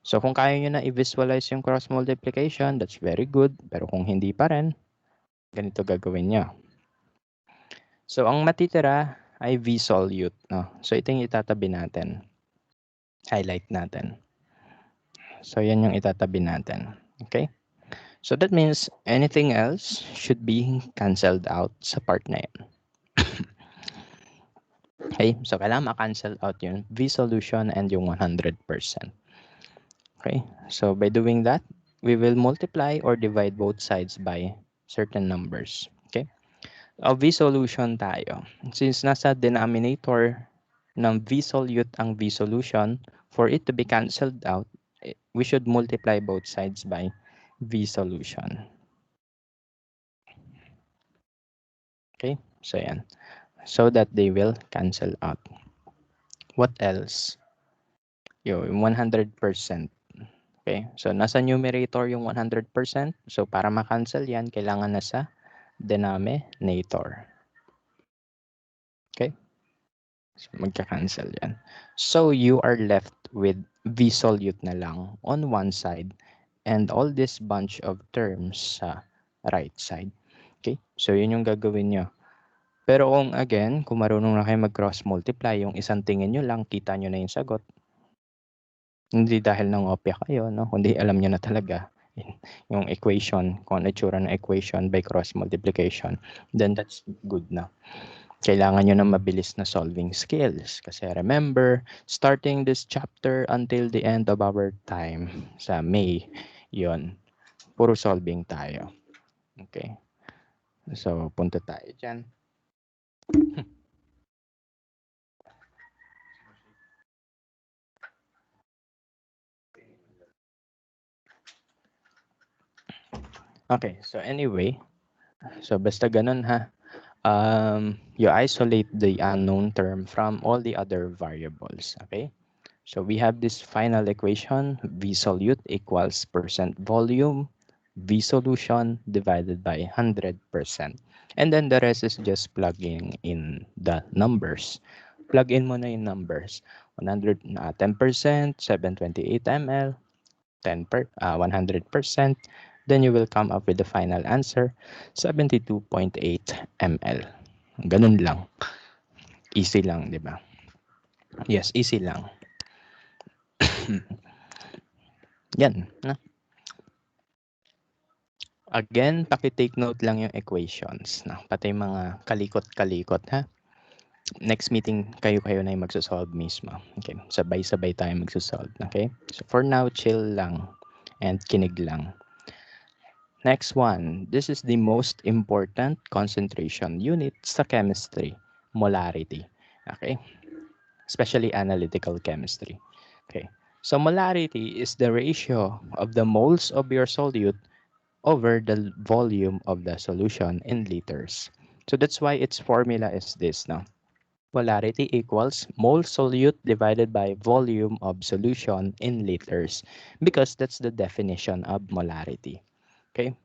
So, kung kaya nyo na i-visualize yung cross multiplication, that's very good. Pero kung hindi pa rin, ganito gagawin nyo. So, ang matitira ay V solute. No? So, ito yung itatabi natin. Highlight natin. So, yan yung itatabi natin. Okay? So, that means anything else should be canceled out sa part na yan. Okay? So, kailangan ma-cancel out yung V solution and yung 100%. Okay? So, by doing that, we will multiply or divide both sides by certain numbers. Okay? O V solution tayo. Since nasa denominator ng V solute ang V solution, for it to be canceled out, we should multiply both sides by V solution. Okay? So, yan. So that they will cancel out. What else? Yung 100%. Okay? So, nasa numerator yung 100%. So, para ma-cancel yan, kailangan nasa denominator. Okay? So, magka-cancel yan. So, you are left with V solute na lang on one side and all this bunch of terms sa right side. Okay? So, yun yung gagawin nyo. Pero kung again, kung marunong na kayo mag-cross multiply, yung isang tingin nyo lang, kita nyo na yung sagot. Hindi dahil nangopya kayo, no? Kundi alam nyo na talaga yung equation, kung ano itsura ng equation by cross multiplication, then that's good na. Kailangan nyo ng mabilis na solving skills. Kasi remember, starting this chapter until the end of our time sa May, yon puro solving tayo. Okay. So, punta tayo dyan. Okay, so anyway, so basta ganun ha. You isolate the unknown term from all the other variables, okay? So we have this final equation, V solute equals percent volume, V solution divided by 100%. And then the rest is just plugging in the numbers. Plug in mo na yung numbers. 10%, 728 ml, 100%. Then you will come up with the final answer, 72.8 ml. Ganun lang. Easy lang, di ba? Yes, easy lang. Yan. Na. Again, paki-take note lang yung equations. Na, pati mga kalikot-kalikot, ha? Next meeting, kayo-kayo na yung magsasolve mismo. Okay? Sabay-sabay tayo magsasolve. Okay? So for now, chill lang and kinig lang. Next one. This is the most important concentration unit sa chemistry. Molarity. Okay? Especially analytical chemistry. Okay? So molarity is the ratio of the moles of your solute over the volume of the solution in liters. So that's why its formula is this now. Molarity equals mole solute divided by volume of solution in liters because that's the definition of molarity. Okay?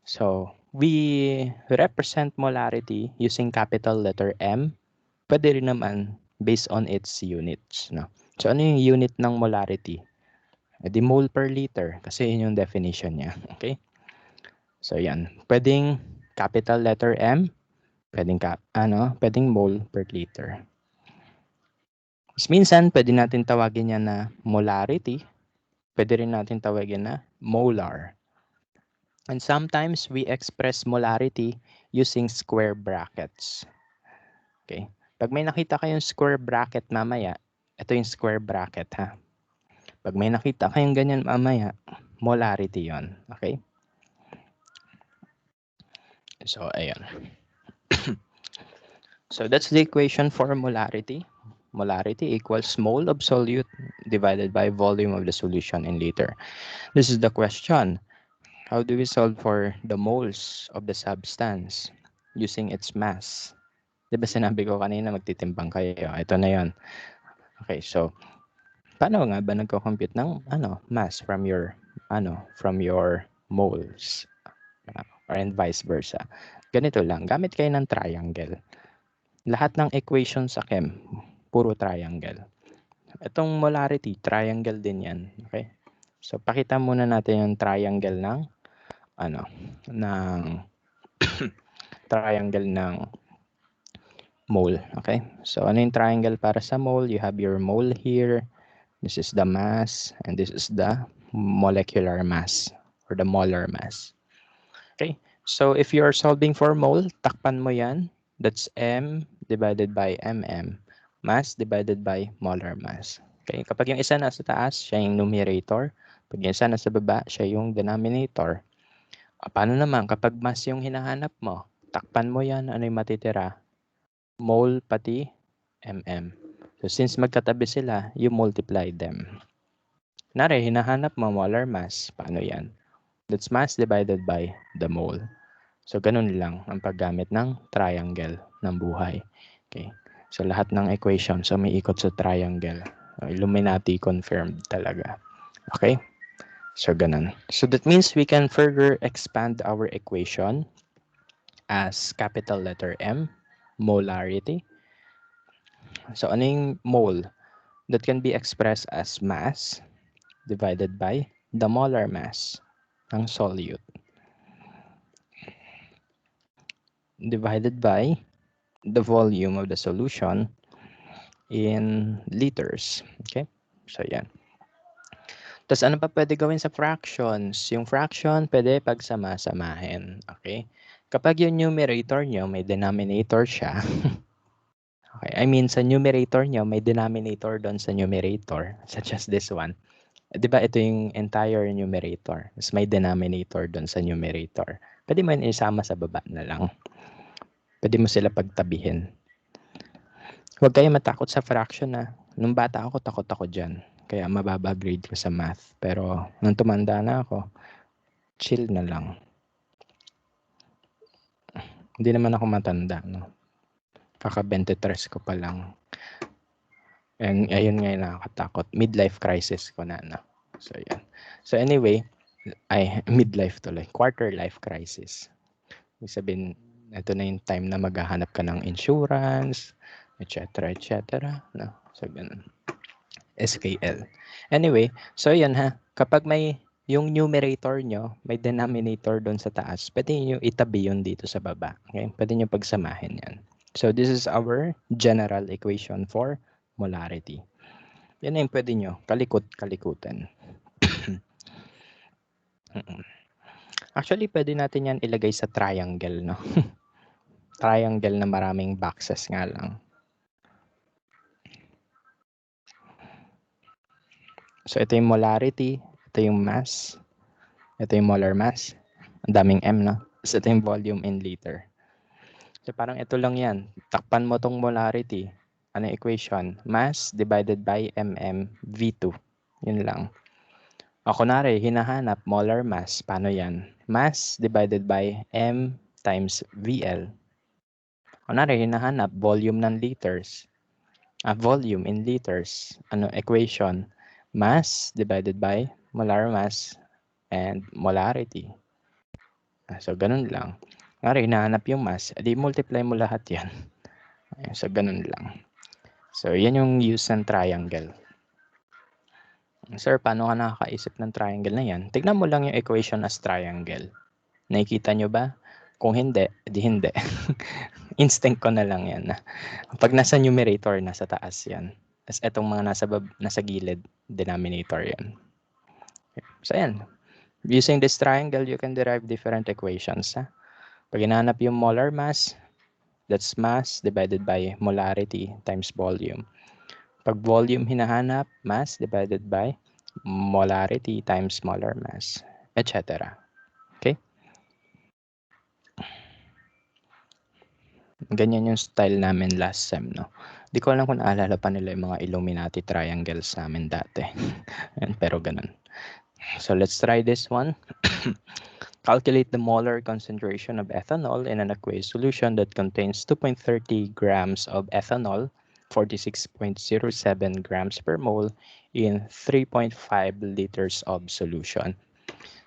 So we represent molarity using capital letter M. Pwede rin naman based on its units. No? So, ano yung unit ng molarity? Di mole per liter kasi yun yung definition niya. Okay? So, yan. Pwedeng capital letter M, pwedeng mole per liter. Mas minsan, pwede natin tawagin yan na molarity. Pwede rin natin tawagin na molar. And sometimes we express molarity using square brackets. Okay? Pag may nakita kayong square bracket mamaya, ito yung square bracket ha. Pag may nakita kayong ganyan mamaya, molarity yon. Okay? So, ayan. So, that's the equation for molarity. Molarity equals mole of solute divided by volume of the solution in liter. This is the question. How do we solve for the moles of the substance using its mass? Diba sinabi ko kanina magtitimbang kayo? Ito na yon. Okay, so paano nga ba nagko-compute ng mass from your moles? And vice versa. Ganito lang, gamit kayo ng triangle. Lahat ng equation sa chem, puro triangle. Itong molarity, triangle din yan. Okay? So pakita muna natin yung triangle ng triangle ng mole. Okay? So ano yung triangle para sa mole? You have your mole here. This is the mass and this is the molecular mass or the molar mass. Okay? So if you are solving for mole, takpan mo yan. That's M divided by MM. Mass divided by molar mass. Okay? Kapag yung isa nasa taas, siya yung numerator. Pag yung isa nasa baba, siya yung denominator. Paano naman kapag mass yung hinahanap mo? Takpan mo yan, ano yung matitira? Mole pati mm. So since magkatabi sila, you multiply them. Nare, hinahanap mo molar mass. Paano yan? That's mass divided by the mole. So ganun lang ang paggamit ng triangle ng buhay. Okay. So lahat ng equation, so may ikot sa triangle. Illuminati confirmed talaga. Okay? So ganun. So that means we can further expand our equation as capital letter M, molarity. So ano yung mole? That can be expressed as mass divided by the molar mass ng solute divided by the volume of the solution in liters. Okay? So yan. Tapos ano pa pwede gawin sa fractions? Yung fraction pwede pagsama-samahin. Okay? Kapag yung numerator nyo may denominator siya, okay, I mean sa numerator nyo may denominator doon sa numerator, such as this one. Di ba ito yung entire numerator? Mas may denominator doon sa numerator. Pwede mo yun isama sa baba na lang. Pwede mo sila pagtabihin. Huwag kayo matakot sa fraction na. Nung bata ako, takot ako dyan. Kaya mababa grade ko sa math. Pero nung tumanda na ako, chill na lang. Hindi naman ako matanda. No? Kaka 23 ko pa lang. And ayun nga yung nakakatakot. Midlife crisis ko na. No? So yan. So anyway, midlife tuloy. Quarter life crisis. Ibig sabihin, ito na yung time na maghahanap ka ng insurance, etc. No? So, ganun. SKL. Anyway, so yan ha. Kapag may yung numerator nyo, may denominator doon sa taas, pwede nyo itabi yun dito sa baba. Okay? Pwede nyo pagsamahin yan. So, this is our general equation for molarity. Yan na yung pwede nyo kalikutan. Actually, pwede natin yan ilagay sa triangle, no? Triangle na maraming boxes nga lang. So, ito yung molarity, ito yung mass, ito yung molar mass. Ang daming M, no? So, ito yung volume in liter. So, parang ito lang yan. Takpan mo tong molarity. Ano equation? Mass divided by mm V2. Yun lang. O, kunwari, hinahanap molar mass. Paano yan? Mass divided by M times VL. Kunwari, hinahanap volume ng liters. Volume in liters. Ano equation? Mass divided by molar mass and molarity. So, ganun lang. Ngari, hinahanap yung mass, edi multiply mo lahat yan. So, ganun lang. So, yan yung use ng triangle. Sir, paano ka nakakaisip ng triangle na yan? Tignan mo lang yung equation as triangle. Nakikita nyo ba? Kung hindi, di hindi. Instinct ko na lang yan. Pag nasa numerator, nasa taas yan. As etong mga nasa gilid, denominator yan. So, yan. Using this triangle, you can derive different equations. Ha? Pag hinahanap yung molar mass, that's mass divided by molarity times volume. Pag volume hinahanap, mass divided by molarity times molar mass, etc. Okay? Ganyan yung style namin last sem, no? Di ko alam kung naalala pa nila yung mga Illuminati triangles namin dati. Pero ganun. So let's try this one. Calculate the molar concentration of ethanol in an aqueous solution that contains 2.30 grams of ethanol, 46.07 grams per mole in 3.5 liters of solution.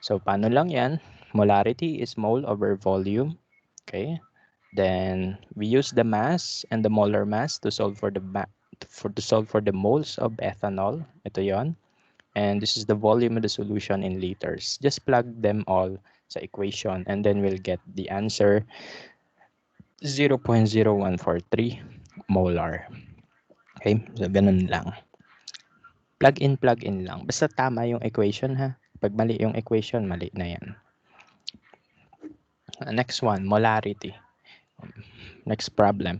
So, paano lang yan? Molarity is mole over volume. Okay? Then, we use the mass and the molar mass to solve for the moles of ethanol. Ito yon. And this is the volume of the solution in liters. Just plug them all sa equation and then we'll get the answer 0.0143 molar. Okay? So, ganun lang. Plug in lang. Basta tama yung equation ha. Pag mali yung equation, mali na yan. Next one, molarity. Next problem.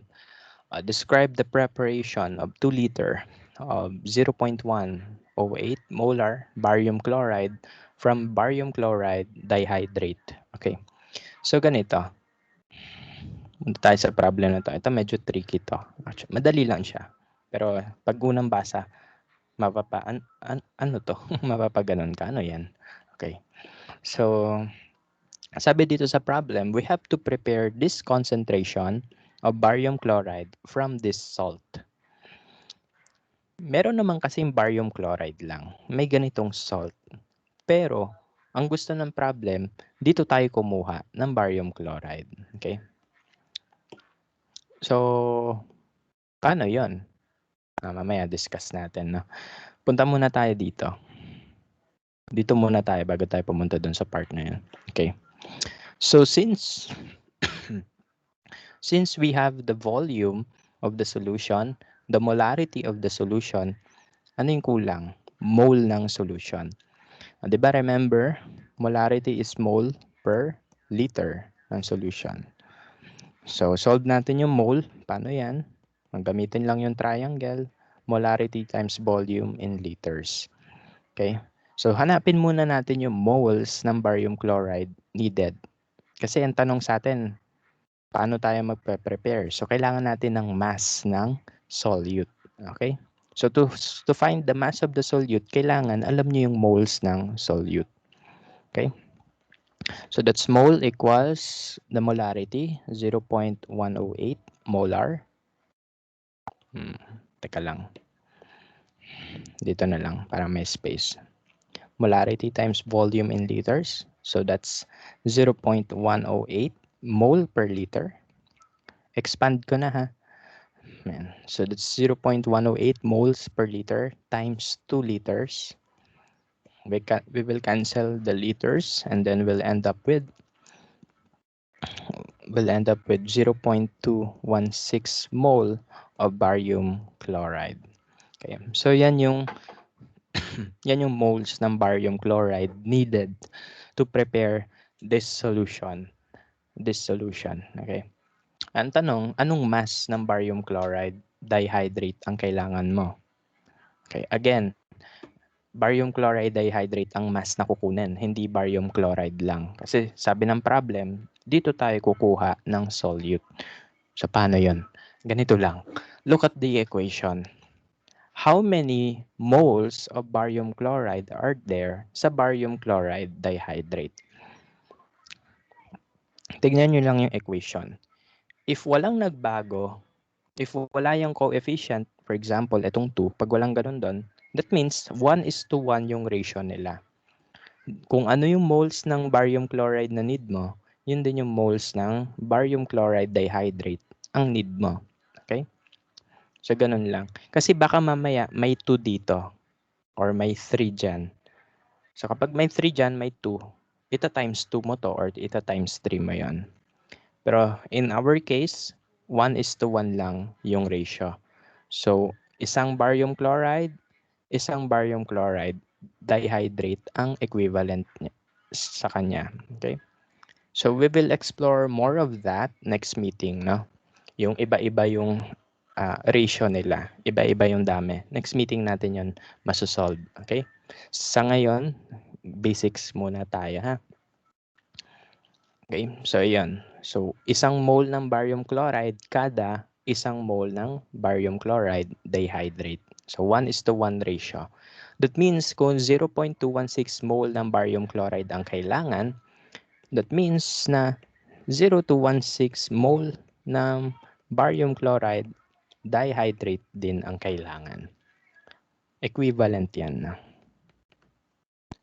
Describe the preparation of 2 liter of 0.108 molar barium chloride from barium chloride dihydrate. Okay. So, ganito. Punta tayo sa problem na to. Ito medyo tricky to. Actually, madali lang siya. Pero pag unang basa, ano to? Mapapaganon ka. Ano yan? Okay. So, sabi dito sa problem, we have to prepare this concentration of barium chloride from this salt. Meron naman kasing barium chloride lang. May ganitong salt. Pero, ang gusto ng problem, dito tayo kumuha ng barium chloride. Okay? So, paano yon? Mamaya discuss natin. No? Punta muna tayo dito. Dito muna tayo bago tayo pumunta dun sa part na yun. Okay. So, since we have the volume of the solution, the molarity of the solution, ano yung kulang? Mole ng solution. Diba remember, molarity is mole per liter ng solution. So, solve natin yung mole. Paano yan? Maggamitin lang yung triangle. Molarity times volume in liters. Okay? So, hanapin muna natin yung moles ng barium chloride needed. Kasi ang tanong sa atin, paano tayo magpe-prepare? So, kailangan natin ng mass ng solute. Okay? So, to find the mass of the solute, kailangan alam niyo yung moles ng solute. Okay? So, that's mole equals the molarity, 0.108 molar. Teka lang. Dito na lang para may space. Molarity times volume in liters. So, that's 0.108 mole per liter. Expand ko na ha. So, that's 0.108 moles per liter times 2 liters. We will cancel the liters and then we'll end up with 0.216 mole of barium chloride. Okay. So, yan yung moles ng barium chloride needed to prepare this solution. Okay. Ang tanong, anong mass ng barium chloride dihydrate ang kailangan mo? Okay. Again, barium chloride dihydrate ang mass na kukunin, hindi barium chloride lang. Kasi sabi ng problem, dito tayo kukuha ng solute. So, paano yun? Ganito lang. Look at the equation. How many moles of barium chloride are there sa barium chloride dihydrate? Tignan nyo lang yung equation. If walang nagbago, if wala yung coefficient, for example, itong 2, pag walang ganun doon, that means 1:1 yung ratio nila. Kung ano yung moles ng barium chloride na need mo, yun din yung moles ng barium chloride dihydrate ang need mo. Okay? So, ganun lang. Kasi baka mamaya may 2 dito or may 3 dyan. So, kapag may 3 dyan, may 2. Ita times 2 mo to or ita times 3 mo yon. Pero in our case, 1:1 lang yung ratio. So, isang barium chloride dihydrate ang equivalent niya sa kanya. Okay? So, we will explore more of that next meeting, no? Yung iba-iba yung ratio nila. Iba-iba yung dami. Next meeting natin yon masosolve. Okay? Sa ngayon, basics muna tayo, ha? Okay? So, ayan. So, isang mole ng barium chloride kada isang mole ng barium chloride dihydrate. So, 1:1 ratio. That means kung 0.216 mole ng barium chloride ang kailangan, that means na 0.216 mole ng barium chloride dihydrate din ang kailangan. Equivalent yan na.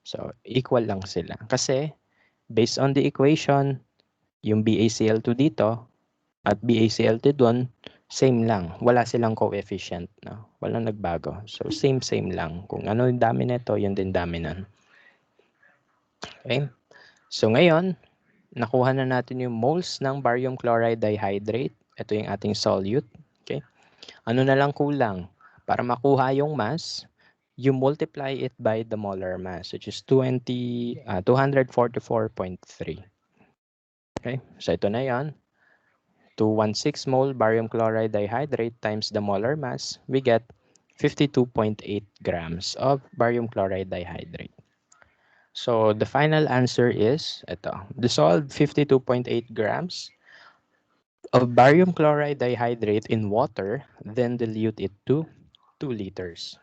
So, equal lang sila. Kasi, based on the equation, yung BaCl2 dito at BaCl2 doon, same lang. Wala silang coefficient. No? Walang nagbago. So, same lang. Kung ano yung dami nito, yun din dami nun. Okay? So, ngayon, nakuha na natin yung moles ng barium chloride dihydrate. Ito yung ating solute. Okay? Ano na lang kulang? Para makuha yung mass, you multiply it by the molar mass, which is 244.3. Okay? So, ito na yan. 216 mole barium chloride dihydrate times the molar mass, we get 52.8 grams of barium chloride dihydrate. So, the final answer is, ito, dissolve 52.8 grams of barium chloride dihydrate in water, then dilute it to 2 liters.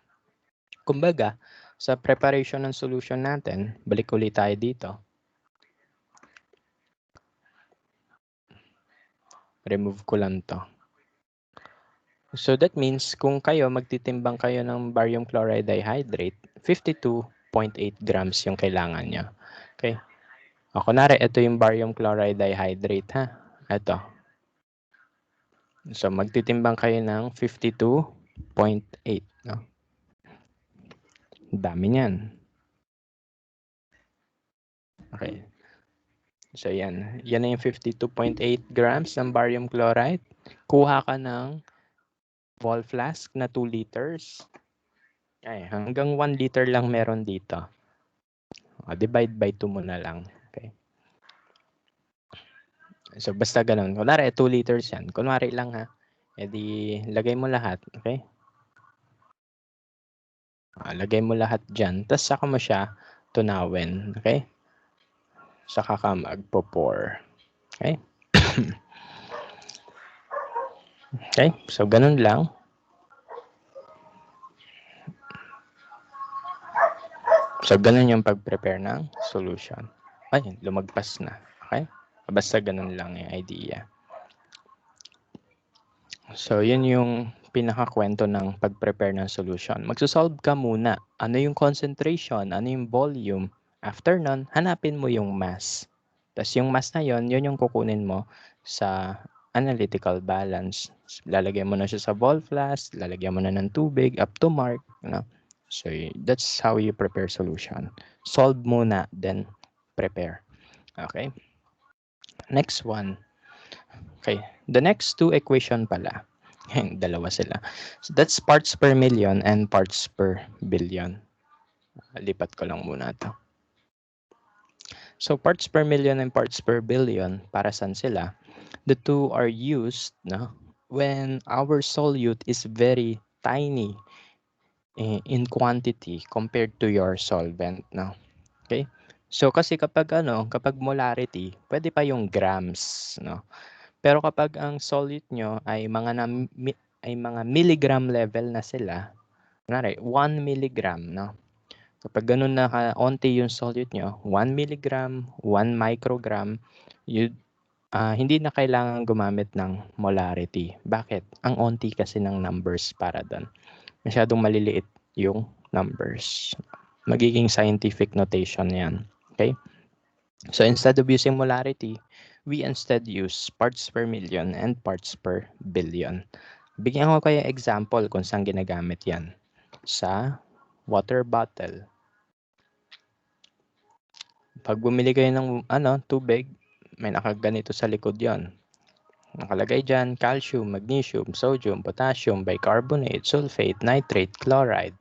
Kumbaga, sa preparation ng solution natin, balik ulit tayo dito. Remove ko lang to. So that means kung kayo magtitimbang kayo ng barium chloride dihydrate, 52.8 grams yung kailangan nyo. Okay? O, kunwari, ito yung barium chloride dihydrate, ha? Ito. So, magtitimbang kayo ng 52.8. No? Dami niyan. Okay. So, yan. Yan na yung 52.8 grams ng barium chloride. Kuha ka ng wall flask na 2 liters. Ay, hanggang 1 liter lang meron dito. Divide by 2 mo na lang. Okay. So, basta ganun. Kunwari, 2 liters yan. Kunwari lang, ha. E di, lagay mo lahat. Okay? Lagay mo lahat dyan. Tapos, saka mo siya tunawin. Okay? Saka ka magpo-pour. Okay? Okay? So, ganun lang. So, ganun yung pag-prepare ng solution. Ay, lumagpas na. Okay? Basta ganun lang yung idea. So, yun yung pinakakwento ng pag-prepare ng solution. Magsosolve ka muna. Ano yung concentration? Ano yung volume? After nun, hanapin mo yung mass. Tapos yung mass na yun yung kukunin mo sa analytical balance. Lalagyan mo na siya sa ball flask, lalagyan mo na ng tubig up to mark. You know? So, that's how you prepare solution. Solve muna, then prepare. Okay? Next one. Okay. The next two equation pala. Dalawa sila. So, that's parts per million and parts per billion. Lipat ko lang muna to. So, parts per million and parts per billion, para saan sila? The two are used when our solute is very tiny in quantity compared to your solvent. No? Okay? So, kasi kapag molarity, pwede pa yung grams. No? Pero kapag ang solute nyo ay mga milligram level na sila, kunwari, 1 milligram, no? Kapag ganun na onti yung solute nyo, 1 milligram, 1 microgram, hindi na kailangan gumamit ng molarity. Bakit? Ang onti kasi ng numbers para doon. Masyadong maliliit yung numbers. Magiging scientific notation yan. Okay? So, instead of using molarity, we instead use parts per million and parts per billion. Bigyan ko kayo example kung saan ginagamit yan. Sa water bottle. Pag bumili kayo ng tubig, may nakaganito sa likod yon. Nakalagay dyan, calcium, magnesium, sodium, potassium, bicarbonate, sulfate, nitrate, chloride.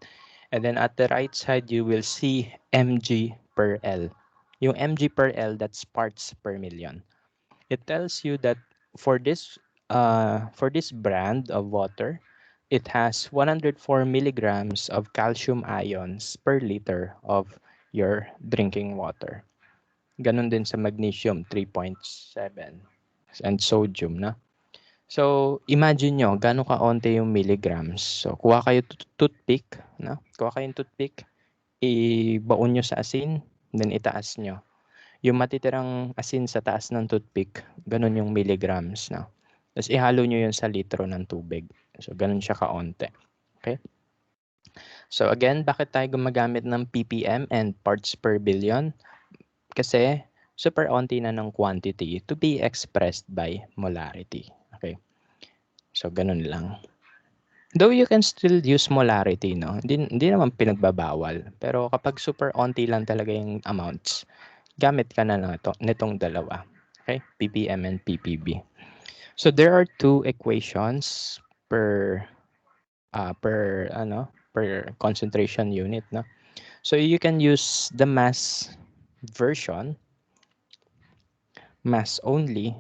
And then at the right side, you will see mg per L. Yung mg per L, that's parts per million. It tells you that for this brand of water, it has 104 milligrams of calcium ions per liter of your drinking water. Ganon din sa magnesium, 3.7. And sodium, na. So, imagine nyo, gano'ng kaonte yung milligrams. So, kuha kayo toothpick, no? Kuha kayong toothpick, ibaon nyo sa asin, then itaas nyo. Yung matitirang asin sa taas ng toothpick, ganun yung milligrams, no? Tapos ihalo nyo yun sa litro ng tubig. So, ganun siya kaonte. Okay? So, again, bakit tayo gumagamit ng ppm and parts per billion? Kasi, super onti na ng quantity to be expressed by molarity. Okay? So, ganun lang. Though you can still use molarity, no? Hindi naman pinagbabawal. Pero kapag super onti lang talaga yung amounts, gamit ka na nitong dalawa. Okay? ppm and ppb. So, there are two equations per concentration unit, no? So, you can use the mass version, mass only.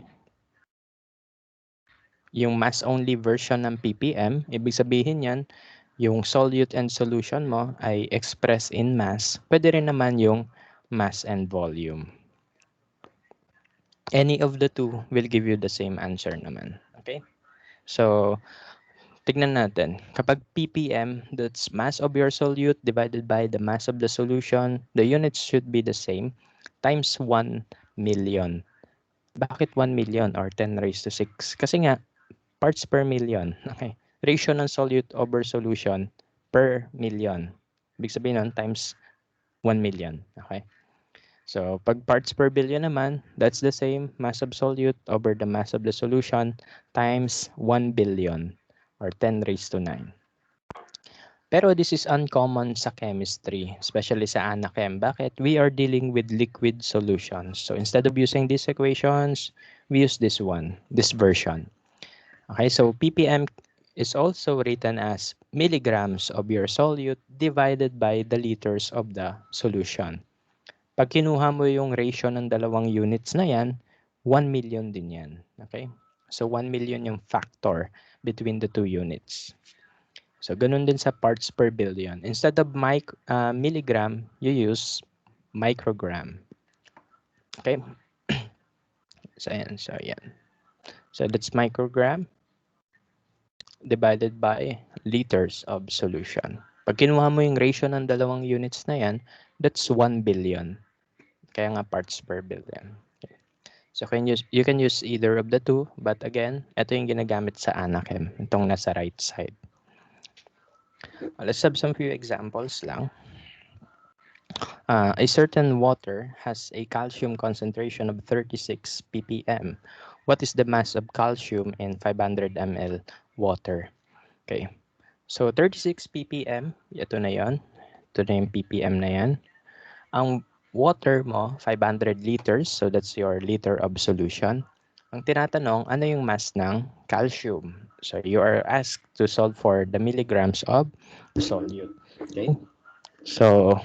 Yung mass only version ng ppm, ibig sabihin yan, yung solute and solution mo ay expressed in mass. Pwede rin naman yung mass and volume. Any of the two will give you the same answer naman. Okay? So, tignan natin. Kapag ppm, that's mass of your solute divided by the mass of the solution. The units should be the same times 1 million. Bakit 1 million or 10 raised to 6? Kasi nga, parts per million. Okay. Ratio ng solute over solution per million. Ibig sabihin nun, times 1 million. Okay. So, pag parts per billion naman, that's the same mass of solute over the mass of the solution times 1 billion or 10 raised to 9. Pero this is uncommon sa chemistry, especially sa anachem. Bakit? We are dealing with liquid solutions. So, instead of using these equations, we use this version. Okay, so ppm is also written as milligrams of your solute divided by the liters of the solution. Pag kinuha mo yung ratio ng dalawang units na yan, 1 million din yan. Okay? So 1 million yung factor between the two units. So ganun din sa parts per billion. Instead of milligram, you use microgram. Okay? So ayan. So that's microgram divided by liters of solution. Pag kinuha mo yung ratio ng dalawang units na yan, that's 1 billion. Kaya nga parts per billion. Okay. So you can use either of the two, but again, ito yung ginagamit sa anachem, itong nasa right side. Let's have some few examples lang. A certain water has a calcium concentration of 36 ppm. What is the mass of calcium in 500 ml water? Okay. So 36 ppm, ito na yon. Ito na yung ppm na yan. Ang water mo, 500 liters, so that's your liter of solution. Ang tinatanong, ano yung mass ng calcium? So you are asked to solve for the milligrams of solute. Okay? So,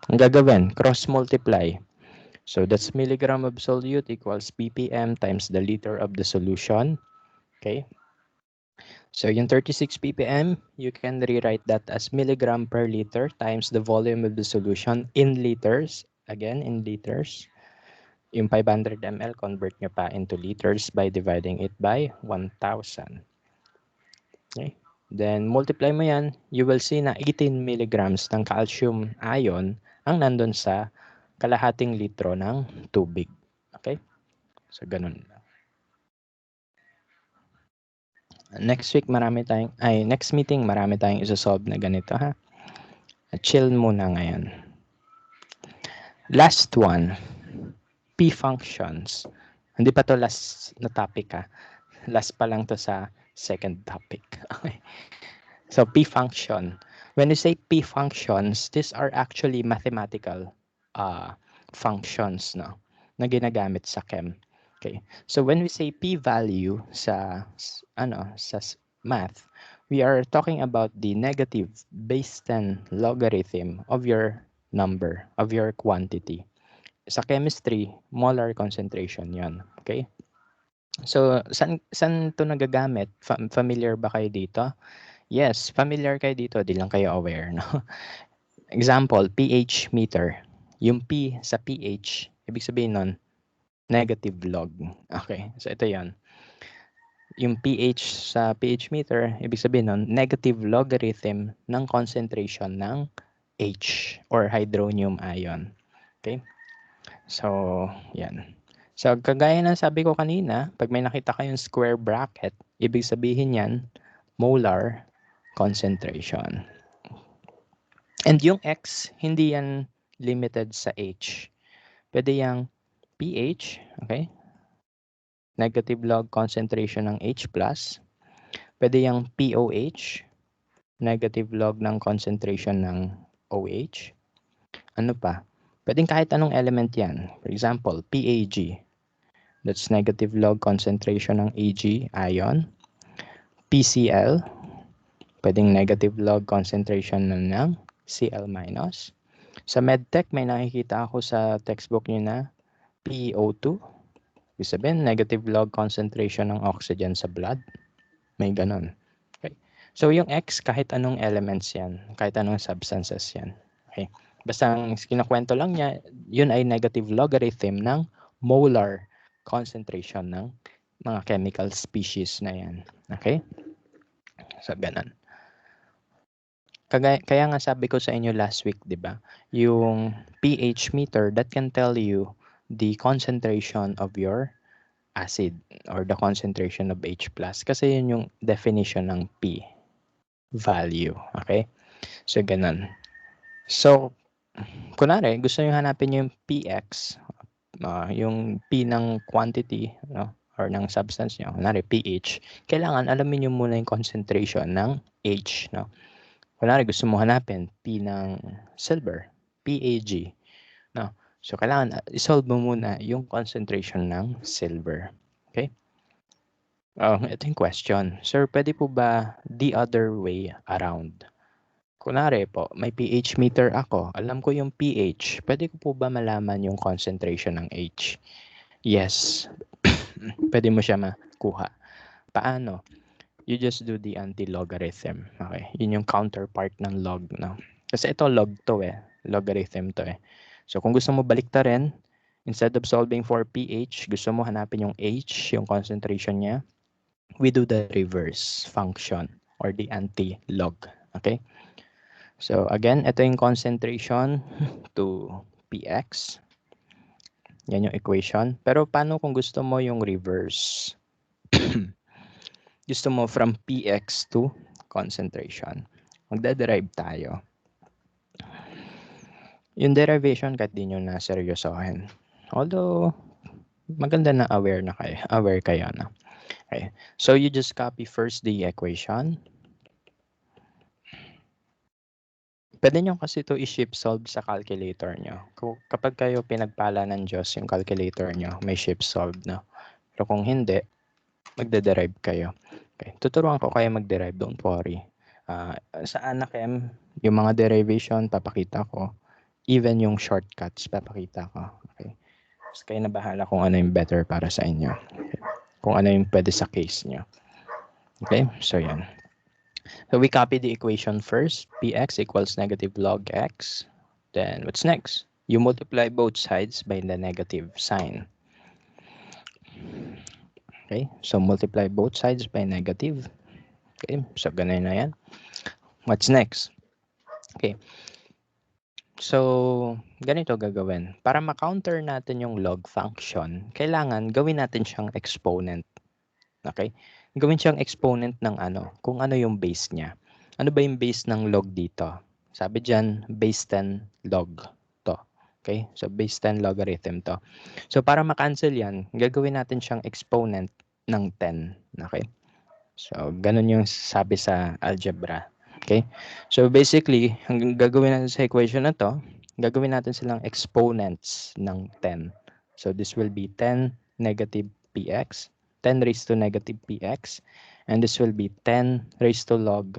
ang gagawin, cross-multiply. So that's milligram of solute equals ppm times the liter of the solution. Okay? So yung 36 ppm, you can rewrite that as milligram per liter times the volume of the solution in liters. Again, in liters. Yung 500 ml, convert nyo pa into liters by dividing it by 1,000. Okay? Then, multiply mo yan, you will see na 18 milligrams ng calcium ion ang nandun sa kalahating litro ng tubig. Okay? So, ganun lang. Next meeting, marami tayong isa-solve na ganito, ha? Chill muna ngayon. Last one, P functions. Hindi pa to last na topic ha. Last pa lang to sa second topic. Okay. So P function. When you say P functions, these are actually mathematical functions no na ginagamit sa chem. Okay. So when we say P value sa math, we are talking about the negative base 10 logarithm of your number, of your quantity. Sa chemistry, molar concentration 'yon. Okay? So, saan 'to nagagamit? Familiar ba kayo dito? Yes, familiar kayo dito, 'di lang kayo aware, no? Example, pH meter. Yung P sa pH, ibig sabihin nun, negative log. Okay, so ito 'yon. Yung pH sa pH meter, ibig sabihin nun, negative logarithm ng concentration ng H or hydronium ion. Okay? So, yan. So, kagaya ng sabi ko kanina, pag may nakita kayong square bracket, ibig sabihin yan, molar concentration. And yung X, hindi yan limited sa H. Pwede yung pH, okay? Negative log concentration ng H+. Pwede yung POH, negative log ng concentration ng OH. Ano pa? Pwedeng kahit anong element yan. For example, PAG. That's negative log concentration ng Ag ion. PCl, pwedeng negative log concentration ng Cl-. Sa medtech, may nakikita ako sa textbook nyo na PO2. Ibig sabihin, negative log concentration ng oxygen sa blood. May ganon. Okay. So, yung X, kahit anong elements yan, kahit anong substances yan. Okay. Basta ang kinakwento lang niya, yun ay negative logarithm ng molar concentration ng mga chemical species na yan. Okay? So, ganun. Kaya nga sabi ko sa inyo last week, di ba? Yung pH meter, that can tell you the concentration of your acid or the concentration of H+. Kasi yun yung definition ng P value. Okay? So, ganun. So, kunwari, gusto nyo hanapin yung PX, yung P ng quantity, no? Or ng substance nyo, kunwari pH, kailangan alamin nyo muna yung concentration ng H. No? Kunwari, gusto mo hanapin P ng silver, PAG. No? So, kailangan isolve mo muna yung concentration ng silver. Okay? Ito yung question. Sir, pwede po ba the other way around? Kunwari po, may pH meter ako. Alam ko yung pH. Pwede ko po ba malaman yung concentration ng H? Yes. Pwede mo siya makuha. Paano? You just do the anti-logarithm. Okay? Yun yung counterpart ng log. No? Kasi ito log to eh. Logarithm to eh. So kung gusto mo baliktarin, instead of solving for pH, gusto mo hanapin yung H, yung concentration niya, we do the reverse function or the anti-log. Okay? So again, ito yung concentration to Px. Yan yung equation. Pero paano kung gusto mo yung reverse? Gusto mo from Px to concentration. Magdaderive tayo. Yung derivation kahit di nyo na seryosohin. Although, maganda na aware kayo na. Okay. So you just copy first the equation. Pwede nyo kasi ito i-shift solve sa calculator nyo. Kapag kayo pinagpala ng Diyos yung calculator nyo, may shift solve na. Pero kung hindi, magde-derive kayo. Okay. Tuturuan ko kayo mag-derive, don't worry. Sa Anachem, yung mga derivation, papakita ko. Even yung shortcuts, papakita ko. Okay. So, kayo na bahala kung ano yung better para sa inyo. Okay. Kung ano yung pwede sa case nyo. Okay, so yan. So we copy the equation first. Px equals negative log x. Then what's next? You multiply both sides by the negative sign. Okay, so multiply both sides by negative. Okay, so ganun na yan. What's next? Okay. So, ganito gagawin. Para ma-counter natin yung log function, kailangan gawin natin siyang exponent. Okay? Gawin siyang exponent ng ano, kung ano yung base niya. Ano ba yung base ng log dito? Sabi dyan, base 10 log to. Okay? So, base 10 logarithm to. So, para ma-cancel yan, gagawin natin siyang exponent ng 10. Okay? So, ganun yung sabi sa algebra. Okay? So, basically, ang gagawin natin sa equation na to, gagawin natin silang exponents ng 10. So, this will be 10 negative px, 10 raised to negative px, and this will be 10 raised to log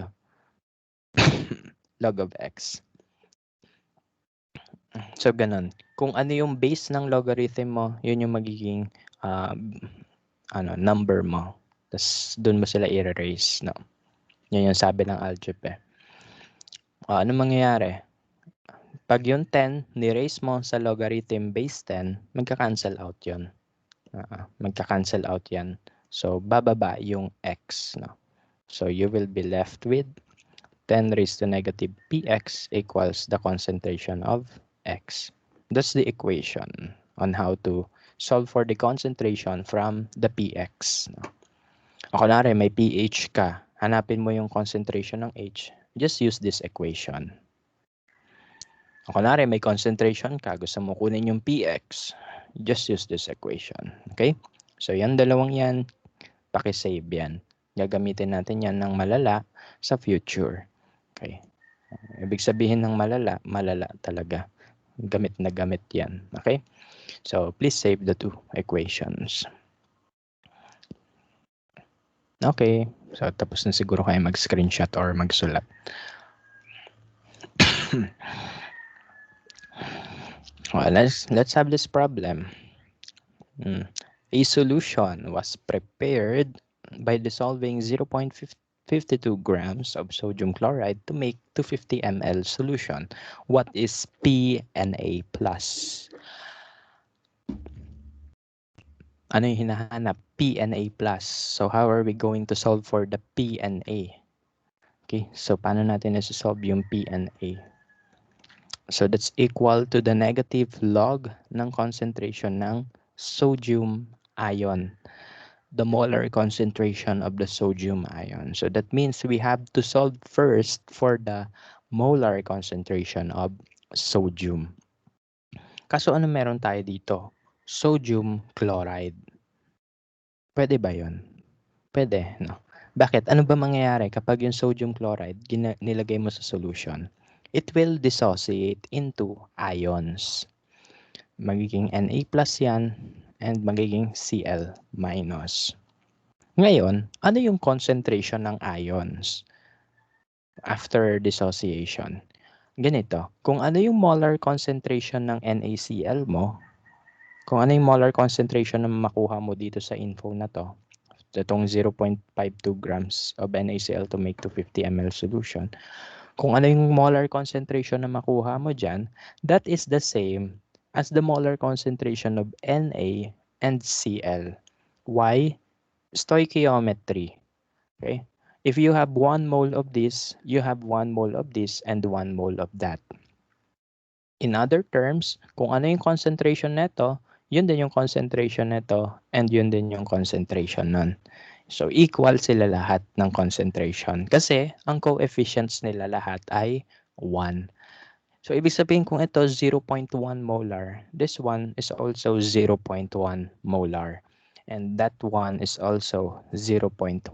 log of x. So, ganun. Kung ano yung base ng logarithm mo, yun yung magiging number mo. Tapos, doon mo sila i-erase. No? Yun yung sabi ng algebra. Ano mangyayari? Pag yung 10, ni-raise mo sa logarithm base 10, magka-cancel out yun. Magka-cancel out yan. So, bababa yung x. No? So, you will be left with 10 raised to negative px equals the concentration of x. That's the equation on how to solve for the concentration from the px. No? O kunwari, may pH ka. Hanapin mo yung concentration ng H. Just use this equation. O kunwari, may concentration ka. Gusto mo kunin yung px. Just use this equation. Okay? So, yan dalawang yan. Pakisave yan. Gagamitin natin yan ng malala sa future. Okay? Ibig sabihin ng malala, malala talaga. Gamit na gamit yan. Okay? So, please save the two equations. Okay. So, tapos na siguro kayo mag-screenshot or magsulat. Well, let's have this problem. A solution was prepared by dissolving 0.52 grams of sodium chloride to make 250 ml solution. What is P and A plus? Ano yung hinahanap? P and A plus. So how are we going to solve for the P and A? Okay, so paano natin i-solve yung P and A? So that's equal to the negative log ng concentration ng sodium ion, the molar concentration of the sodium ion. So that means we have to solve first for the molar concentration of sodium. Kaso ano meron tayo dito? Sodium chloride. Pwede ba yun? Pwede, no? Bakit? Ano ba mangyayari kapag yung sodium chloride nilagay mo sa solution? It will dissociate into ions. Magiging Na plus yan and magiging Cl minus. Ngayon, ano yung concentration ng ions after dissociation? Ganito, kung ano yung molar concentration ng NaCl mo, kung ano yung molar concentration na makuha mo dito sa info na to, itong 0.52 grams of NaCl to make 250 ml solution, kung ano yung molar concentration na makuha mo dyan, that is the same as the molar concentration of Na and Cl. Why? Stoichiometry. Okay? If you have 1 mole of this, you have 1 mole of this and 1 mole of that. In other terms, kung ano yung concentration nito, yun din yung concentration nito and yun din yung concentration nun. So, equal sila lahat ng concentration kasi ang coefficients nila lahat ay 1. So, ibig sabihin kung ito 0.1 molar, this one is also 0.1 molar. And that one is also 0.1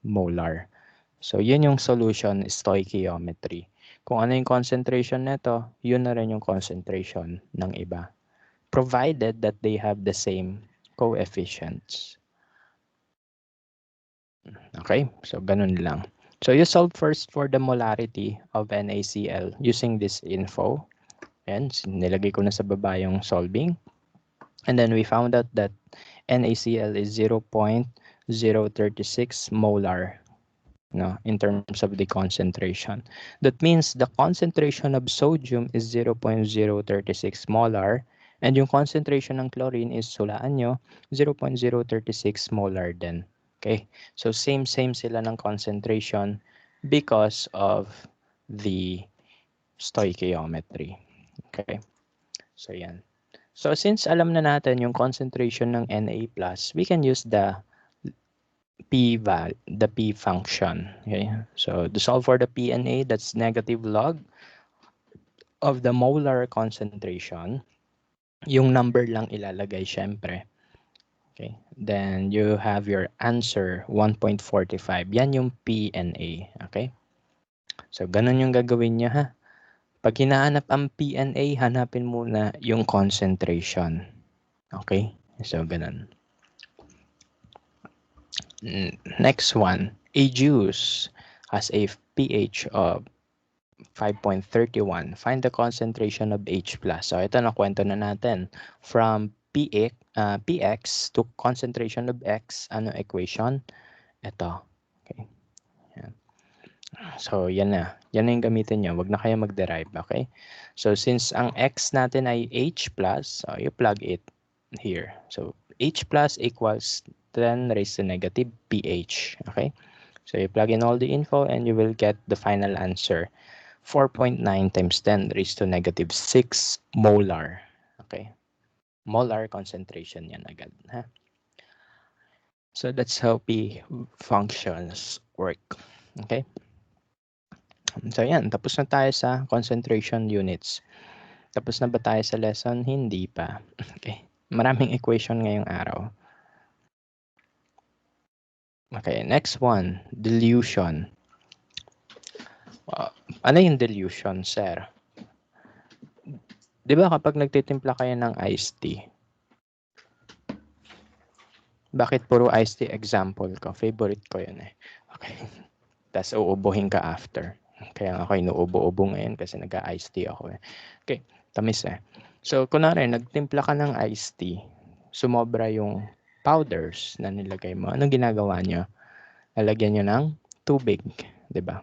molar. So, yun yung solution stoichiometry. Kung ano yung concentration nito, yun na rin yung concentration ng iba. Provided that they have the same coefficients. Okay, so ganun lang. So you solve first for the molarity of NaCl using this info. And nilagay ko na sa baba yung solving. And then we found out that NaCl is 0.036 molar, no, in terms of the concentration. That means the concentration of sodium is 0.036 molar. And yung concentration ng chlorine is, hulaan nyo, 0.036 molar din. Okay, so same sila ng concentration because of the stoichiometry. Okay, so yan. So since alam na natin yung concentration ng Na+, we can use the P function. Okay, so to solve for the P and A, that's negative log of the molar concentration, yung number lang ilalagay syempre. Okay. Then you have your answer 1.45. Yan yung PNA. Okay. So ganun yung gagawin niya ha. Pag hinahanap ang PNA, hanapin muna yung concentration. Okay? So ganun. Next one. A juice has a pH of 5.31. Find the concentration of H+. So ito na kwento na natin. From px to concentration of X, ano equation? Ito. Okay. Yan. So yan na. Yan na yung gamitin nyo. Huwag na kayo mag-derive. Okay? So since ang X natin ay H+, so you plug it here. So H plus equals 10 raised to negative pH. Okay? So you plug in all the info and you will get the final answer. 4.9 times 10 raised to negative 6 molar. Okay? Molar concentration yan agad. Ha? So that's how P functions work. Okay? So yan, tapos na tayo sa concentration units. Tapos na ba tayo sa lesson? Hindi pa. Okay. Maraming equation ngayong araw. Okay, next one, dilution. Ano yung dilution, sir? Di ba kapag nagtitimpla kayo ng iced tea, bakit puro iced tea example ko? Favorite ko yun eh. Okay. Tapos uubuhin ka after. Kaya ako inuubo-ubo ngayon kasi nag-iced tea ako eh. Okay, tamis eh. So, kunwari, nagtimpla ka ng iced tea, sumobra yung powders na nilagay mo. Anong ginagawa nyo? Lalagyan nyo ng tubig. Diba?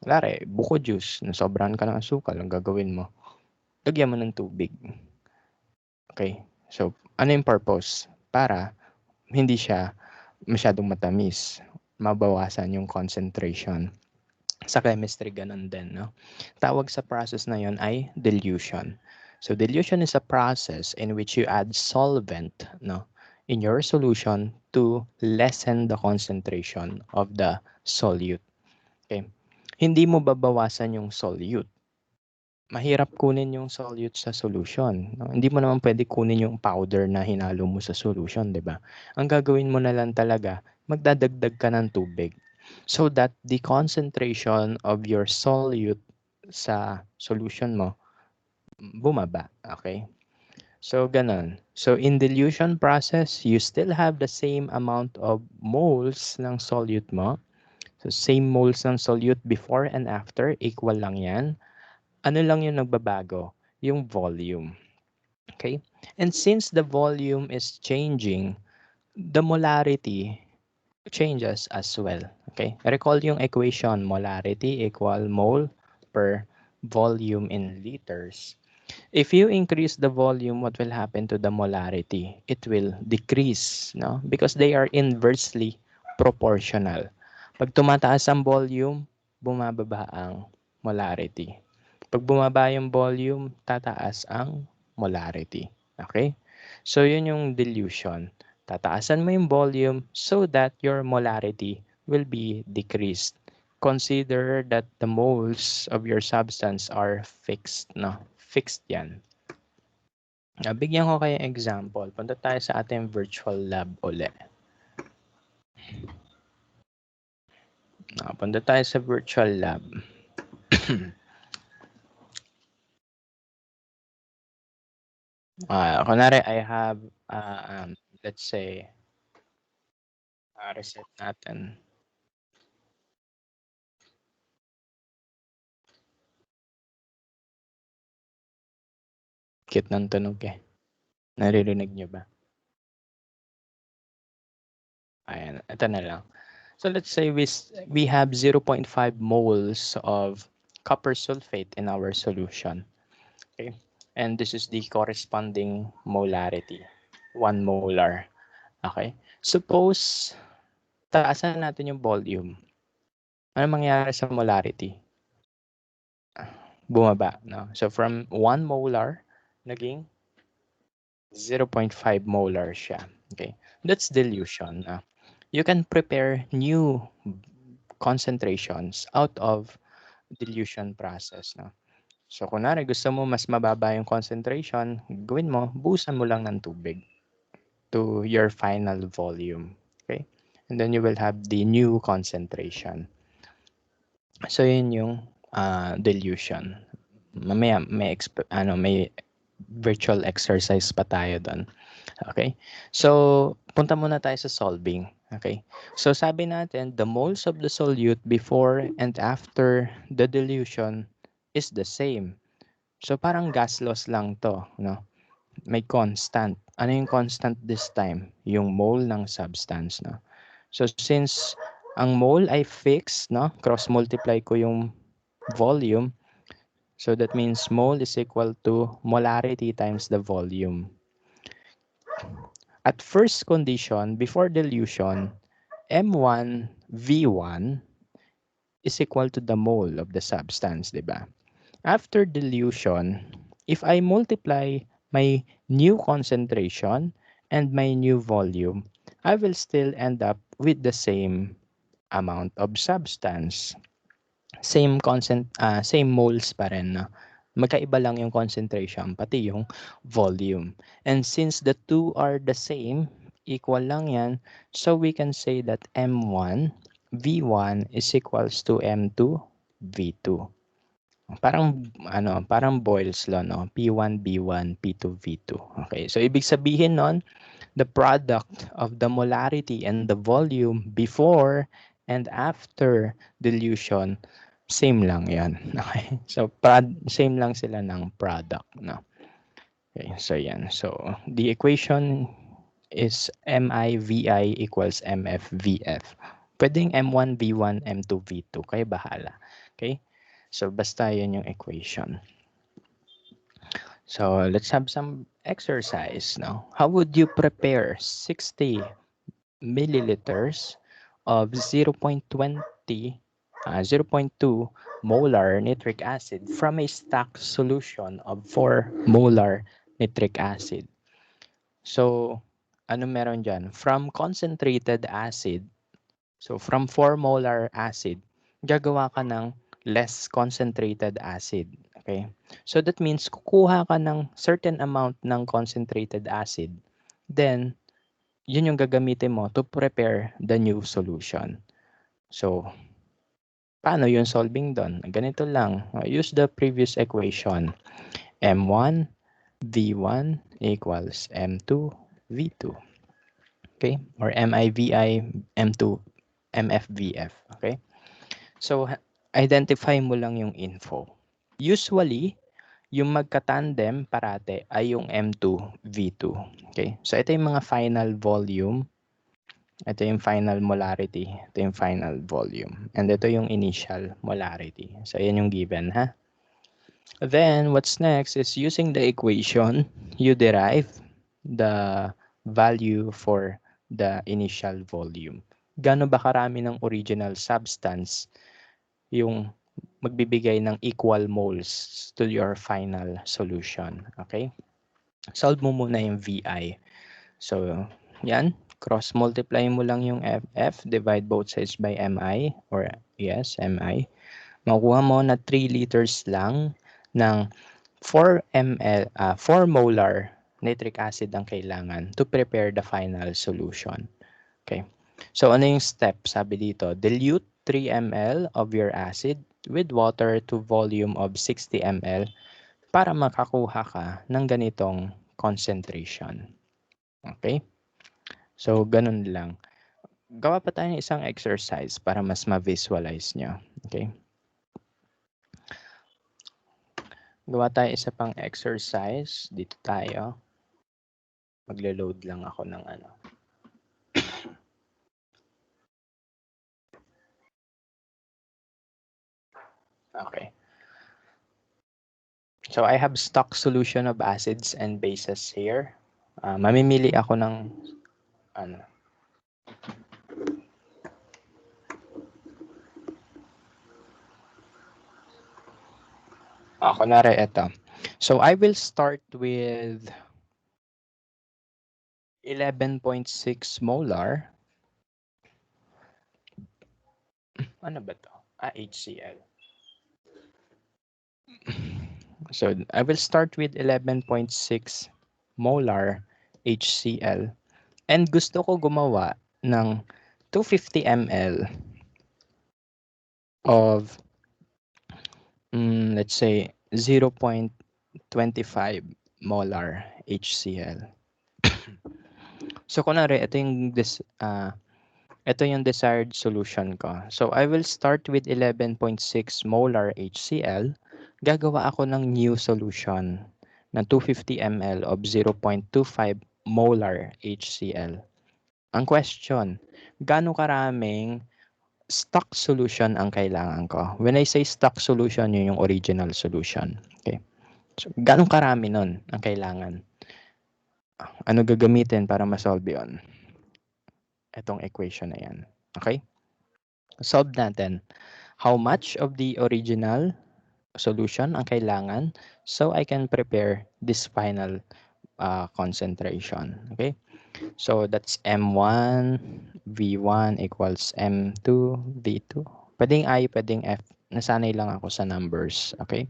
Kunwari, buko juice, nasobrahan ka ng asukal, ang gagawin mo? Lagyan mo ng tubig. Okay? So, ano yung purpose? Para hindi siya masyadong matamis. Mabawasan yung concentration. Sa chemistry, ganun din. No? Tawag sa process na yon ay dilution. So, dilution is a process in which you add solvent no, in your solution to lessen the concentration of the solute. Okay? Hindi mo babawasan yung solute. Mahirap kunin yung solute sa solution. No? Hindi mo naman pwede kunin yung powder na hinalo mo sa solution, di ba? Ang gagawin mo na lang talaga, magdadagdag ka ng tubig so that the concentration of your solute sa solution mo bumaba. Okay? So, ganun. So, in dilution process, you still have the same amount of moles ng solute mo. So, same moles ng solute before and after, equal lang yan. Ano lang yung nagbabago? Yung volume. Okay? And since the volume is changing, the molarity changes as well. Okay? Recall yung equation, molarity equal mole per volume in liters. If you increase the volume, what will happen to the molarity? It will decrease, no? Because they are inversely proportional. Pag tumataas ang volume, bumababa ang molarity. Pag bumaba yung volume, tataas ang molarity. Okay? So, yun yung dilution. Tataasan mo yung volume so that your molarity will be decreased. Consider that the moles of your substance are fixed. No? Fixed yan. Bigyan ko kayo example. Punta tayo sa ating virtual lab ulit. Punta tayo sa virtual lab. Kunwari, I have, let's say, reset natin. Cute ng tunog eh. Naririnig nyo ba? Ayan, ito na lang. So let's say we have 0.5 moles of copper sulfate in our solution. Okay? And this is the corresponding molarity. 1 molar. Okay? Suppose, taasan natin yung volume. Ano mangyayari sa molarity? Bumaba. No? So from 1 molar, naging 0.5 molar siya. Okay? That's dilution. You can prepare new concentrations out of dilution process. No? So, kunwari gusto mo mas mababa yung concentration, gawin mo, buhusan mo lang ng tubig to your final volume. Okay? And then you will have the new concentration. So, yun yung dilution. Mamaya may virtual exercise pa tayo doon. Okay? So, punta muna tayo sa solving. Okay? So, sabi natin, the moles of the solute before and after the dilution is the same. So, parang gas loss lang to, no? May constant. Ano yung constant this time? Yung mole ng substance, no? So, since ang mole ay fixed, no? Cross-multiply ko yung volume. So, that means mole is equal to molarity times the volume. At first condition, before dilution, M1 V1 is equal to the mole of the substance, di ba? After dilution, if I multiply my new concentration and my new volume, I will still end up with the same amount of substance. Same moles pa rin, no? Magkaiba lang yung concentration, pati yung volume. And since the two are the same, equal lang yan, so we can say that M1 V1 is equals to M2 V2. Parang Boyle's law, no? P1 B1 P2 V2. Okay, so ibig sabihin nun, the product of the molarity and the volume before and after dilution, same lang yan. Okay, so same lang sila ng product, no? Okay, so yan. So the equation is MIVI equals MFVF. Pwedeng M1 V1 M2 V2, kayo bahala. Okay, so basta yun yung equation. So let's have some exercise now. How would you prepare 60 milliliters of 0.2 molar nitric acid from a stock solution of 4 molar nitric acid? So, ano meron dyan? From concentrated acid, so from 4 molar acid, gagawa ka ng less concentrated acid. Okay? So that means kukuha ka ng certain amount ng concentrated acid. Then, yun yung gagamitin mo to prepare the new solution. So, paano yung solving doon? Ganito lang. Use the previous equation. M1 V1 equals M2 V2. Okay? Or MIVI M2 MFVF. Okay? So, identify mo lang yung info. Usually, yung magka-tandem parate ay yung M2 V2. Okay? So, ito yung mga final volume. Ito yung final molarity. Ito yung final volume. And ito yung initial molarity. So, yan yung given, ha? Then, what's next is using the equation, you derive the value for the initial volume. Gaano ba karami ng original substance yung magbibigay ng equal moles to your final solution. Okay? Solve mo muna yung VI. So, yan. Cross-multiply mo lang yung FF. Divide both sides by MI. Or, yes, MI. Makuha mo na 3 liters lang ng 4 ml, 4 molar nitric acid ang kailangan to prepare the final solution. Okay. So, ano yung step? Sabi dito, dilute 3 ml of your acid with water to volume of 60 ml para makakuha ka ng ganitong concentration. Okay? So, ganun lang. Gawa pa tayo ng isang exercise para mas ma-visualize nyo. Okay? Gawa tayo isa pang exercise. Dito tayo. Maglo-load lang ako ng ano. Okay. So, I have stock solution of acids and bases here. Mamimili ako ng ano. Kunwari ito. So, I will start with 11.6 molar. Ano ba to? HCl. So I will start with 11.6 molar HCl. And gusto ko gumawa ng 250 ml of, let's say, 0.25 molar HCl. So kunwari, ito yung desired solution ko. So I will start with 11.6 molar HCl. Gagawa ako ng new solution na 250 ml of 0.25 molar HCl. Ang question, gaano karaming stock solution ang kailangan ko? When I say stock solution, yun yung original solution. Okay. So, gaano karami nun ang kailangan? Ano gagamitin para ma-solve yun? Itong equation na yan. Okay? Solve natin. How much of the original solution ang kailangan so I can prepare this final concentration. Okay? So that's M1 V1 equals M2 V2. Pwedeng I, pwedeng F. Nasanay lang ako sa numbers. Okay?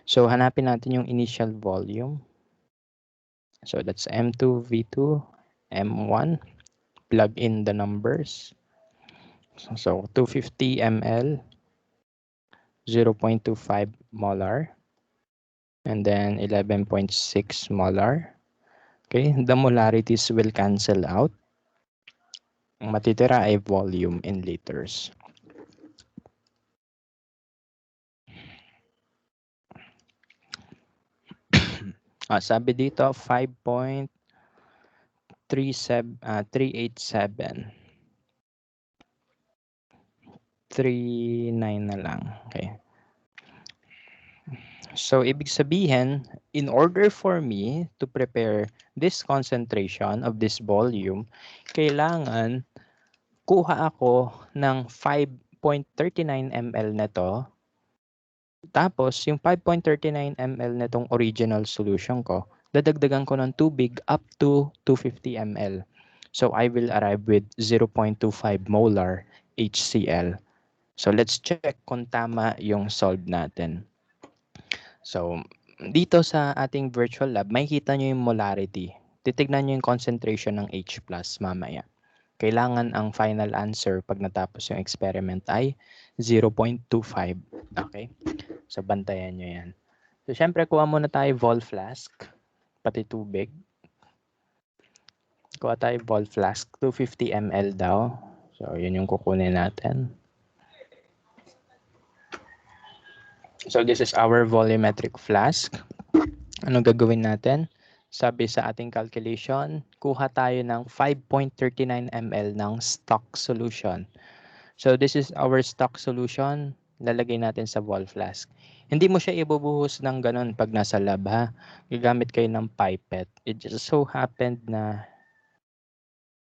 So hanapin natin yung initial volume. So that's M2 V2 M1. Plug in the numbers. So 250 ml, 0.25 molar, and then 11.6 molar. Okay, the molarities will cancel out. Ang matitira ay volume in liters. Sabi dito 5.387 39 na lang. Okay. So ibig sabihin, in order for me to prepare this concentration of this volume, kailangan kuha ako ng 5.39 ml na to. Tapos, yung 5.39 ml na tong original solution ko, dadagdagan ko ng tubig up to 250 ml. So, I will arrive with 0.25 molar HCl. So, let's check kung tama yung solve natin. So, dito sa ating virtual lab, makikita nyo yung molarity. Titignan nyo yung concentration ng H+ mamaya. Kailangan ang final answer pag natapos yung experiment ay 0.25. Okay? So, bantayan nyo yan. So, syempre, kuha muna tayo vol flask, pati tubig. Kuha tayo vol flask, 250 ml daw. So, yun yung kukunin natin. So, this is our volumetric flask. Anong gagawin natin? Sabi sa ating calculation, kuha tayo ng 5.39 ml ng stock solution. So, this is our stock solution. Lalagay natin sa vol flask. Hindi mo siya ibubuhos ng ganun pag nasa lab, ha? Gagamit kayo ng pipette. It just so happened na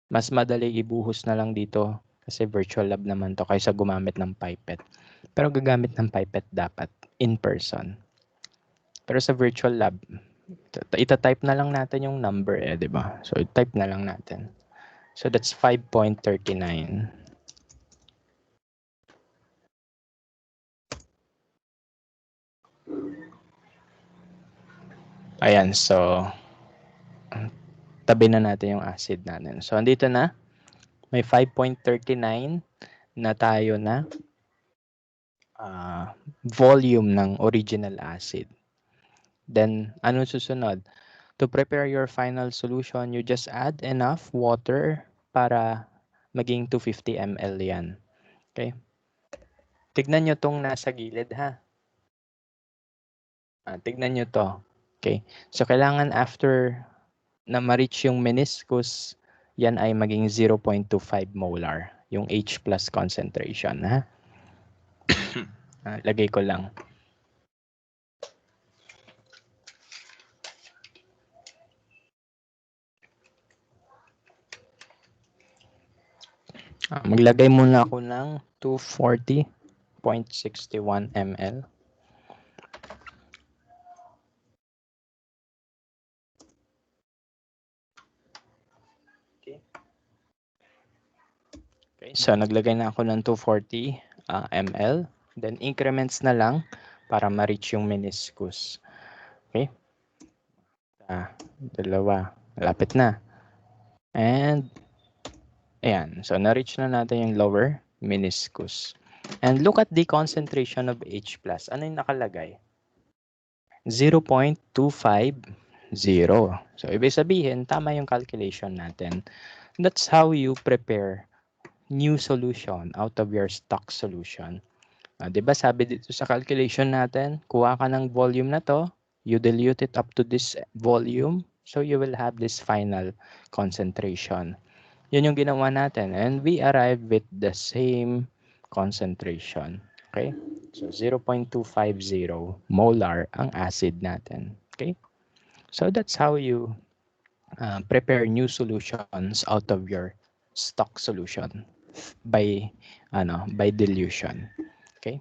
mas madali ibuhos na lang dito kasi virtual lab naman to kaysa gumamit ng pipette. Pero gagamit ng pipette dapat in person. Pero sa virtual lab, ita-type na lang natin yung number di ba? So, type na lang natin. So, that's 5.39. Ayan, so, tabi na natin yung acid natin. So, andito na. May 5.39 na tayo na volume ng original acid. Then, ano susunod? To prepare your final solution, you just add enough water para maging 250 ml yan. Okay? Tignan nyo tong nasa gilid, ha? Tignan nyo to. Okay? So, kailangan after na ma-reach yung meniscus, yan ay maging 0.25 molar, yung H+ concentration, ha? Lagay ko lang. Maglagay muna ako ng 240.61 ml. Okay, so naglagay na ako ng 240 ml. Then increments na lang para ma-reach yung meniscus. Okay? Dalawa. Malapit na. And, ayan. So, na-reach na natin yung lower meniscus. And look at the concentration of H+. Ano yung nakalagay? 0.250. So, ibig sabihin, tama yung calculation natin. That's how you prepare new solution out of your stock solution. 'Di ba sabi dito sa calculation natin, kuha ka ng volume na to, you dilute it up to this volume, so you will have this final concentration. Yun yung ginawa natin and we arrive with the same concentration. Okay? So 0.250 molar ang acid natin. Okay? So that's how you prepare new solutions out of your stock solution by by dilution. Okay?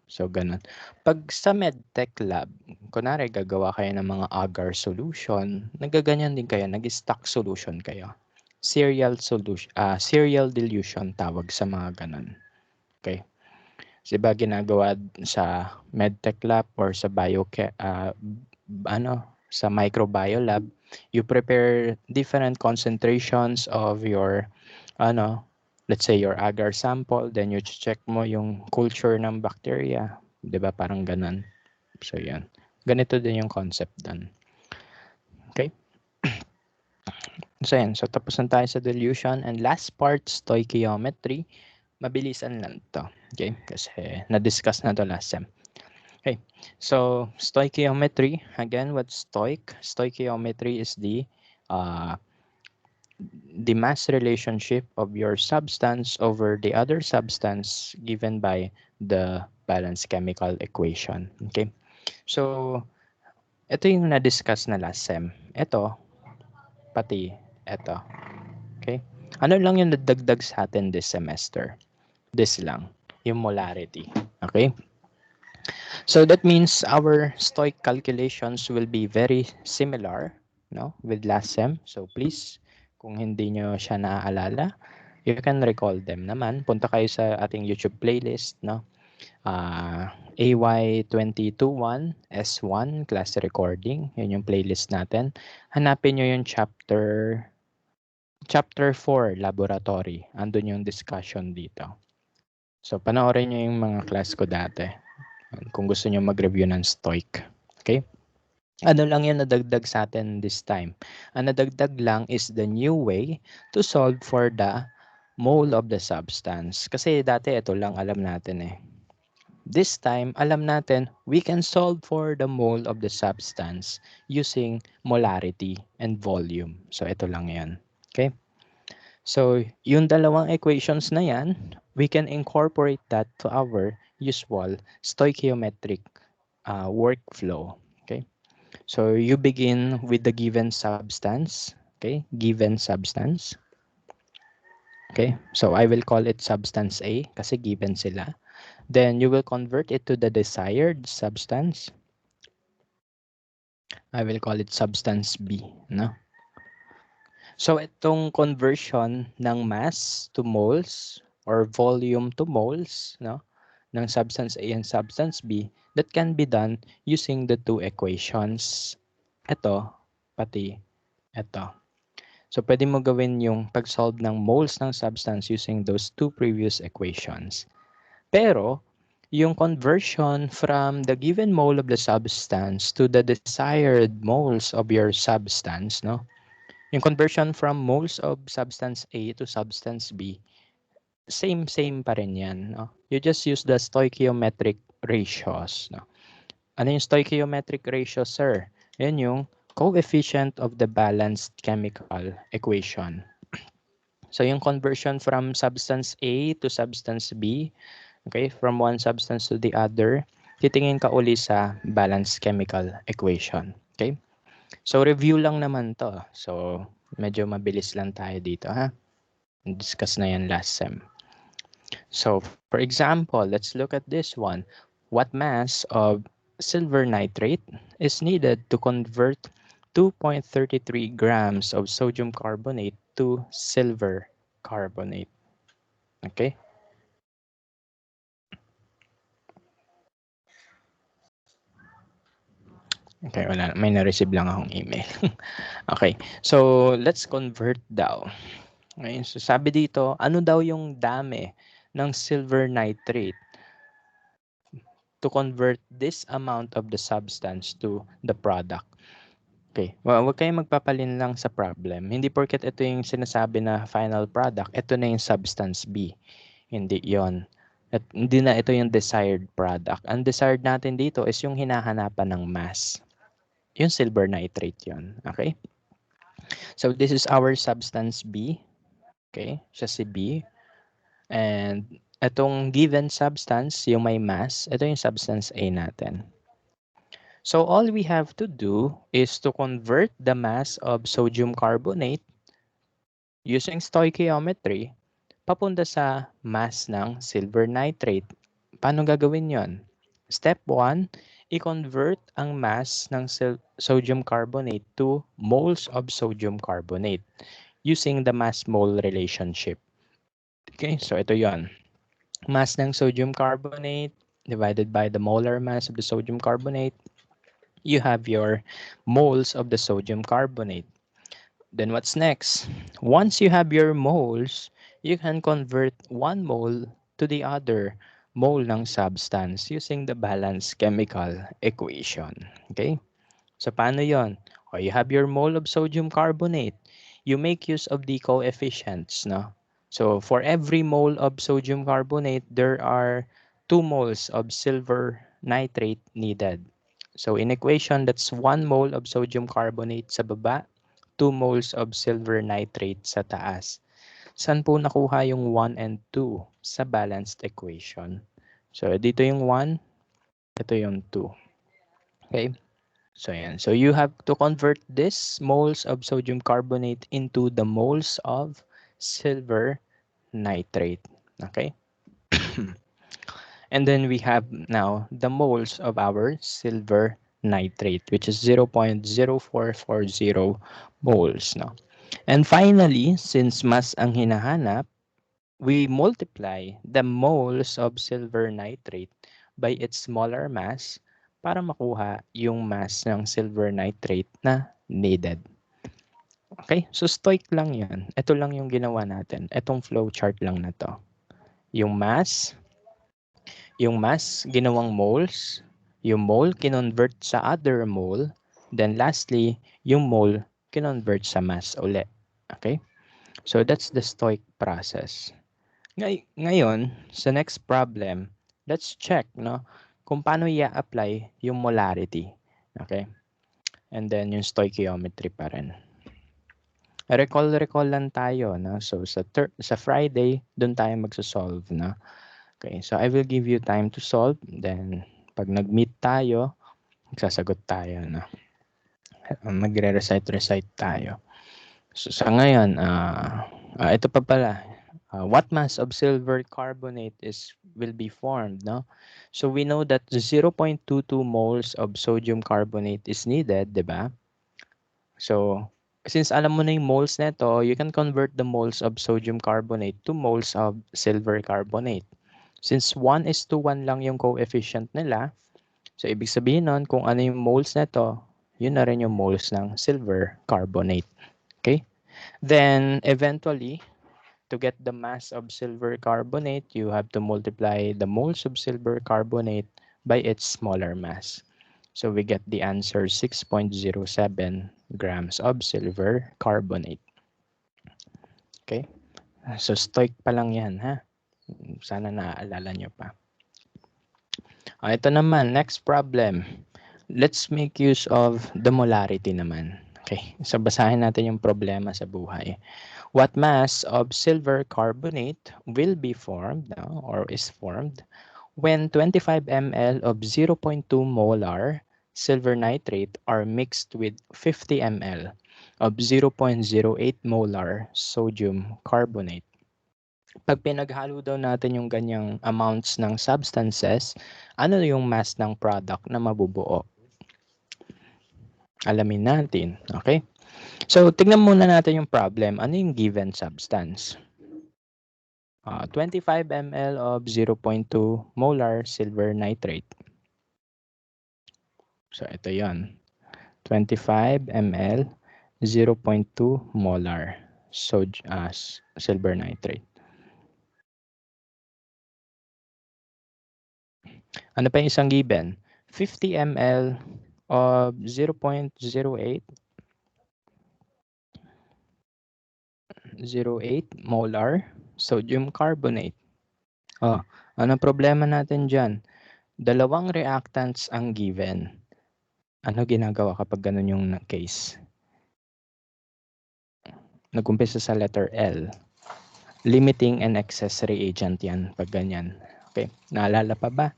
So ganun. Pag sa medtech lab, kunwari gagawa kayo ng mga agar solution, nagaganyan din kayo, nag-stock solution kayo. Serial dilution tawag sa mga ganun. Okay? So, diba ginagawa sa medtech lab or sa sa microbio lab, you prepare different concentrations of your let's say your agar sample, then you check mo yung culture ng bacteria, 'di ba? Parang ganun. So, yan. Ganito din yung concept doon. Okay? So, yan. So, tapos na tayo sa dilution. And last part, stoichiometry. Mabilisan lang to. Okay? Kasi na-discuss na to last time. Okay. So, stoichiometry. Again, what's stoic? Stoichiometry is the mass relationship of your substance over the other substance given by the balanced chemical equation. Okay? So, ito yung na-discuss na last sem. Ito, pati ito. Okay? Ano lang yung nadagdag sa atin this semester? This lang, yung molarity. Okay? So that means our stoic calculations will be very similar, no, with last sem. So please, kung hindi nyo siya naaalala, you can recall them naman. Punta kayo sa ating YouTube playlist, no? AY221 S1 class recording. Yun yung playlist natin. Hanapin nyo yung chapter 4 laboratory. Andun yung discussion dito. So panoorin nyo yung mga class ko dati kung gusto nyo mag-review ng stoic. Okay? Ano lang yung nadagdag sa atin this time? Ang nadagdag lang is the new way to solve for the mole of the substance. Kasi dati ito lang alam natin eh. This time, alam natin, we can solve for the mole of the substance using molarity and volume. So, ito lang yan. Okay? So, yung dalawang equations na yan, we can incorporate that to our usual stoichiometric workflow. Okay? So, you begin with the given substance. Okay? Given substance. Okay? So, I will call it substance A kasi given sila. Then, you will convert it to the desired substance. I will call it substance B. No? So, itong conversion ng mass to moles or volume to moles, no, ng substance A and substance B, that can be done using the two equations. Ito, pati ito. So, pwede mo gawin yung pag-solve ng moles ng substance using those two previous equations. Pero, yung conversion from the given mole of the substance to the desired moles of your substance, no? Yung conversion from moles of substance A to substance B, same pa rin yan, no? You just use the stoichiometric ratios, no? Ano yung stoichiometric ratio, sir? Yan yung coefficient of the balanced chemical equation. So yung conversion from substance A to substance B, okay, from one substance to the other, titingin ka uli sa balanced chemical equation. Okay? So review lang naman to. So medyo mabilis lang tayo dito, ha? Discuss na yan last sem. So for example, let's look at this one. What mass of silver nitrate is needed to convert 2.33 grams of sodium carbonate to silver carbonate? Okay? Okay, wala. May na-receive lang akong email. Okay. So, let's convert daw. Okay, so sabi dito, ano daw yung dami ng silver nitrate to convert this amount of the substance to the product? Okay, wag kayong magpapalin lang sa problem. Hindi porket ito yung sinasabi na final product, ito na yung substance B. Hindi yon. At hindi na ito yung desired product. Ang desired natin dito is yung hinahanapan ng mass. Yung silver nitrate yon. Okay? So, this is our substance B. Okay? Siya si B. And itong given substance, yung may mass, ito yung substance A natin. So, all we have to do is to convert the mass of sodium carbonate using stoichiometry papunta sa mass ng silver nitrate. Paano gagawin yon? Step 1, i-convert ang mass ng sodium carbonate to moles of sodium carbonate using the mass-mole relationship. Okay, so ito yon. Mass ng sodium carbonate divided by the molar mass of the sodium carbonate. You have your moles of the sodium carbonate. Then what's next? Once you have your moles, you can convert one mole to the other mole ng substance using the balanced chemical equation. Okay? So paano yon? O you have your mole of sodium carbonate. You make use of the coefficients, no? So for every mole of sodium carbonate, there are 2 moles of silver nitrate needed. So in equation, that's 1 mole of sodium carbonate sa baba, 2 moles of silver nitrate sa taas. Saan po nakuha yung 1 and 2? Sa balanced equation. So dito yung 1, ito yung 2. Okay? So yan. So you have to convert this moles of sodium carbonate into the moles of silver nitrate. Okay? And then we have now the moles of our silver nitrate, which is 0.0440 moles. No? And finally, since mass ang hinahanap, we multiply the moles of silver nitrate by its smaller mass para makuha yung mass ng silver nitrate na needed. Okay? So stoic lang yan. Ito lang yung ginawa natin. Itong flow chart lang na to. Yung mass ginawang moles, yung mole kinonvert sa other mole, then lastly, yung mole kinonvert sa mass uli. Okay? So that's the stoic process. Ngayon, sa next problem, let's check no kung paano i-apply yung molarity. Okay? And then yung stoichiometry pa rin. Recall lang tayo no. So sa Friday, doon tayo magso-solve na. Okay, so I will give you time to solve. Then pag nag-meet tayo, magsasagot tayo no. Magre-recite tayo. So sa ngayon, ito pa pala. What mass of silver carbonate will be formed, no? So we know that 0.22 moles of sodium carbonate is needed, 'di ba? So since alam mo na yung moles nito, you can convert the moles of sodium carbonate to moles of silver carbonate. Since 1 is to 1 lang yung coefficient nila, so ibig sabihin nun, kung ano yung moles nito, yun na rin yung moles ng silver carbonate. Okay? Then eventually, to get the mass of silver carbonate, you have to multiply the moles of silver carbonate by its smaller mass. So we get the answer 6.07 grams of silver carbonate. Okay? So stoic pa lang yan, ha? Sana naaalala nyo pa. Ito naman, next problem. Let's make use of the molarity naman. Okay, so basahin natin yung problema sa buhay. What mass of silver carbonate will be formed or is formed when 25 ml of 0.2 molar silver nitrate are mixed with 50 ml of 0.08 molar sodium carbonate? Pag pinaghalo daw natin yung ganyang amounts ng substances, ano yung mass ng product na mabubuo? Alamin natin, okay? So, tignan muna natin yung problem. Ano yung given substance? 25 ml of 0.2 molar silver nitrate. So, ito yon. 25 ml, 0.2 molar silver nitrate. Ano pa yung isang given? 50 ml of 0.08 molar sodium carbonate. Oh, ano problema natin dyan? Dalawang reactants ang given. Ano ginagawa kapag ganun yung case? Nag-umpisa sa letter L. Limiting and excess reagent yan pag ganyan. Okay, naalala pa ba?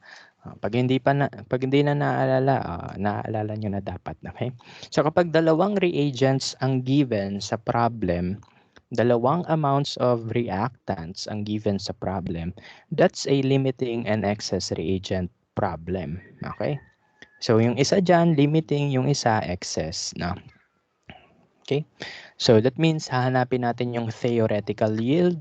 Pag hindi na naalala, naalala nyo na dapat. Okay? So kapag dalawang reagents ang given sa problem, dalawang amounts of reactants ang given sa problem, that's a limiting and excess reagent problem. Okay? So yung isa dyan, limiting, yung isa excess. No? Okay? So that means hahanapin natin yung theoretical yield,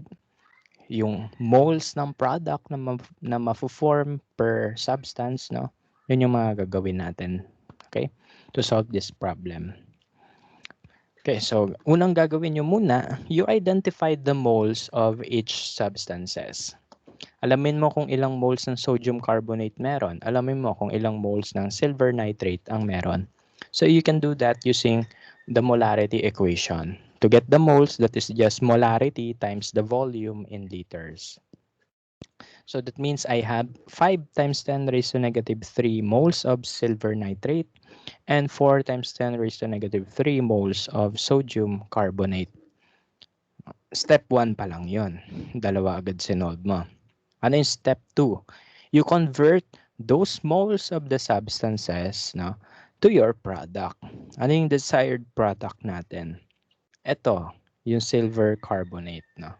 yung moles ng product na mafo-form per substance, no? Yun yung mga gagawin natin, okay? To solve this problem. Okay, so unang gagawin nyo muna, you identify the moles of each substances. Alamin mo kung ilang moles ng sodium carbonate meron. Alamin mo kung ilang moles ng silver nitrate ang meron. So you can do that using the molarity equation. To get the moles, that is just molarity times the volume in liters. So that means I have 5 times 10 raised to negative 3 moles of silver nitrate and 4 times 10 raised to negative 3 moles of sodium carbonate. Step 1 pa lang yon. Dalawa agad sinolve mo. Ano yung step 2? You convert those moles of the substances, no, to your product. Ano yung desired product natin? Ito, yung silver carbonate. No?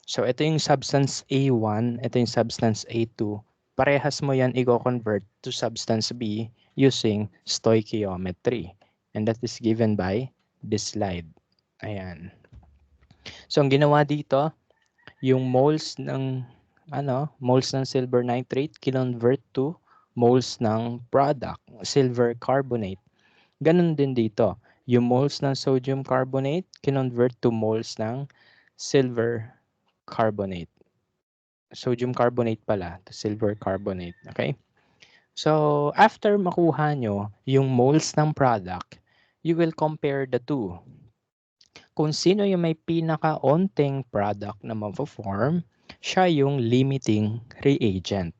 So ito yung substance A1, ito yung substance A2. Parehas mo yan i-convert to substance B using stoichiometry. And that is given by this slide. Ayan. So ang ginawa dito, yung moles ng silver nitrate kinonvert to moles ng product, silver carbonate. Ganun din dito. Yung moles ng sodium carbonate kinonvert to moles ng silver carbonate. Sodium carbonate pala to silver carbonate. Okay? So, after makuha nyo yung moles ng product, you will compare the two. Kung sino yung may pinaka-onting product na ma-form, siya yung limiting reagent.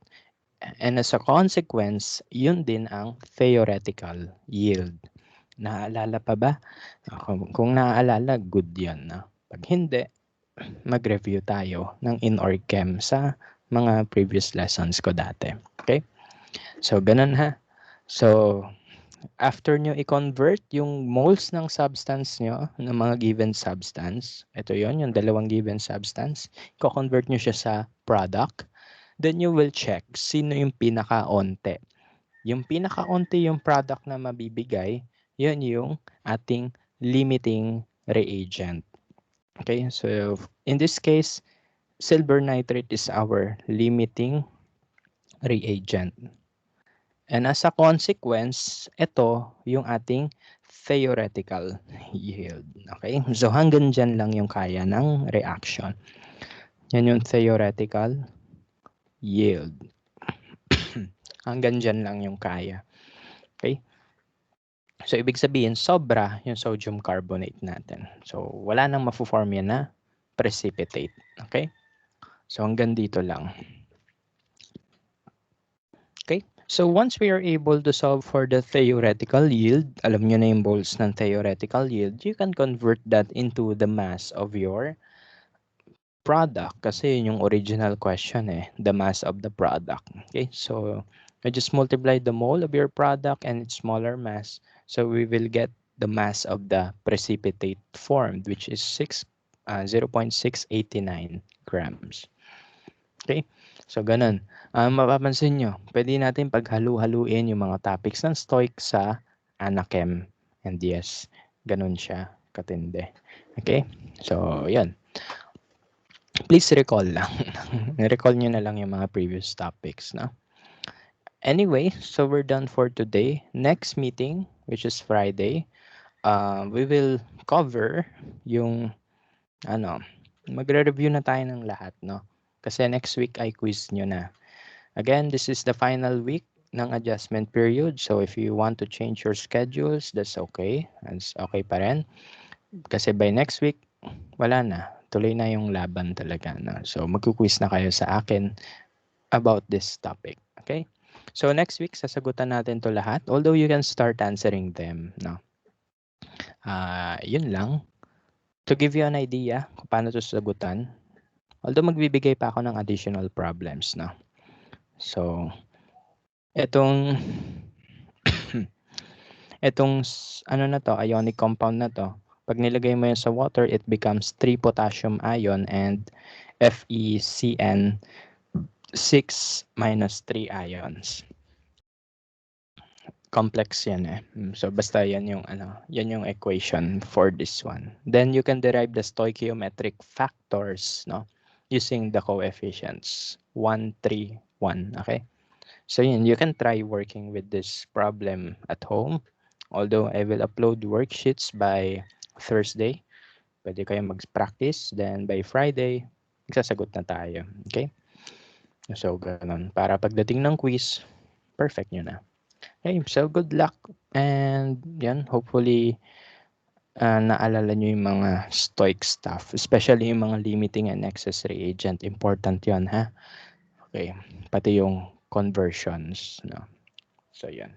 And as a consequence, yun din ang theoretical yield. Naaalala pa ba? Kung naaalala, good yan. No? Pag hindi, mag-review tayo ng inorg chem sa mga previous lessons ko dati. Okay? So, ganun ha. So, after nyo i-convert yung moles ng substance nyo, ng mga given substance, ito yon yung dalawang given substance, i-convert nyo siya sa product, then you will check sino yung pinaka-onte. Yung pinaka-onte yung product na mabibigay, yun yung ating limiting reagent. Okay, so in this case, silver nitrate is our limiting reagent. And as a consequence, ito yung ating theoretical yield. Okay? So hanggang dyan lang yung kaya ng reaction. Yan yung theoretical yield. Hanggang dyan lang yung kaya. Okay? So ibig sabihin, sobra yung sodium carbonate natin. So wala nang mafo-form yan na precipitate. Okay? So hanggang dito lang. Okay? So once we are able to solve for the theoretical yield, alam nyo na yung moles ng theoretical yield, you can convert that into the mass of your product. Kasi yun yung original question the mass of the product. Okay? So I just multiply the mole of your product and its smaller mass. So we will get the mass of the precipitate formed, which is 0.689 grams. Okay? So, ganun. Mapapansin nyo, pwede natin paghalu-haluin yung mga topics ng stoic sa anachem. And yes, ganun siya katindi. Okay? So, yan. Please recall lang. Recall nyo na lang yung mga previous topics. No? Anyway, so we're done for today. Next meeting, which is Friday, we will cover yung ano, magre-review na tayo ng lahat, no? Kasi next week ay quiz nyo na. Again, this is the final week ng adjustment period. So if you want to change your schedules, that's okay. That's okay pa rin. Kasi by next week, wala na. Tuloy na yung laban talaga. No? So magkuquiz na kayo sa akin about this topic. Okay? So next week, sasagutan natin to lahat. Although you can start answering them. No? Yun lang. To give you an idea kung paano to sagutan, although magbibigay pa ako ng additional problems. No? So, etong ano na to, ionic compound na to, pag nilagay mo yun sa water, it becomes 3 potassium ion and FeCN 6 minus 3 ions. Complex yan eh. So basta yan yung yan yung equation for this one. Then you can derive the stoichiometric factors, no, using the coefficients 1, 3, 1, okay? So yun, you can try working with this problem at home. Although I will upload worksheets by Thursday. Pwede kayo mag-practice. Then by Friday, magsasagot na tayo. Okay? So, ganun. Para pagdating ng quiz, perfect nyo na. Okay, so good luck. And yan, hopefully, naalala nyo yung mga stoic stuff. Especially yung mga limiting and excess reagent. Important yon ha? Okay, pati yung conversions. No? So, yan.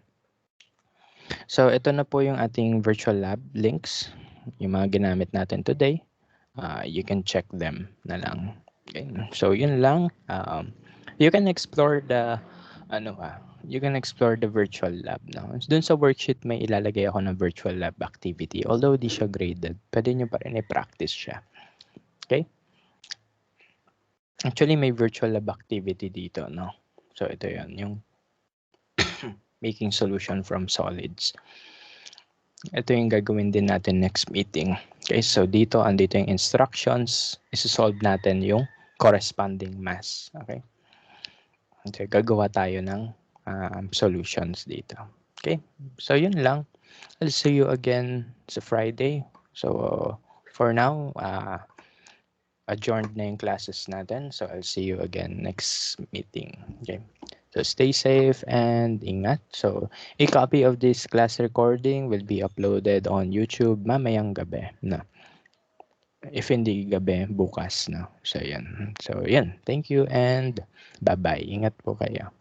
So, ito na po yung ating virtual lab links. Yung mga ginamit natin today. You can check them na lang. Okay. So, yun lang. You can explore the you can explore the virtual lab. No? Dun sa worksheet may ilalagay ako ng virtual lab activity. Although di siya graded, pwede nyo pa rin i-practice siya. Okay? Actually, may virtual lab activity dito. No? So, ito yun. Yung making solution from solids. Ito yung gagawin din natin next meeting. Okay, so dito, andito yung instructions. Isi-solve natin yung corresponding mass. Okay? Okay, gagawa tayo ng solutions dito. Okay, so yun lang. I'll see you again sa Friday. So, for now, adjourned na yung classes natin. So, I'll see you again next meeting. Okay. So, stay safe and ingat. So, a copy of this class recording will be uploaded on YouTube mamayang gabi. No. If hindi gabi, bukas. No. So, yan. So, yan. Thank you and bye-bye. Ingat po kayo.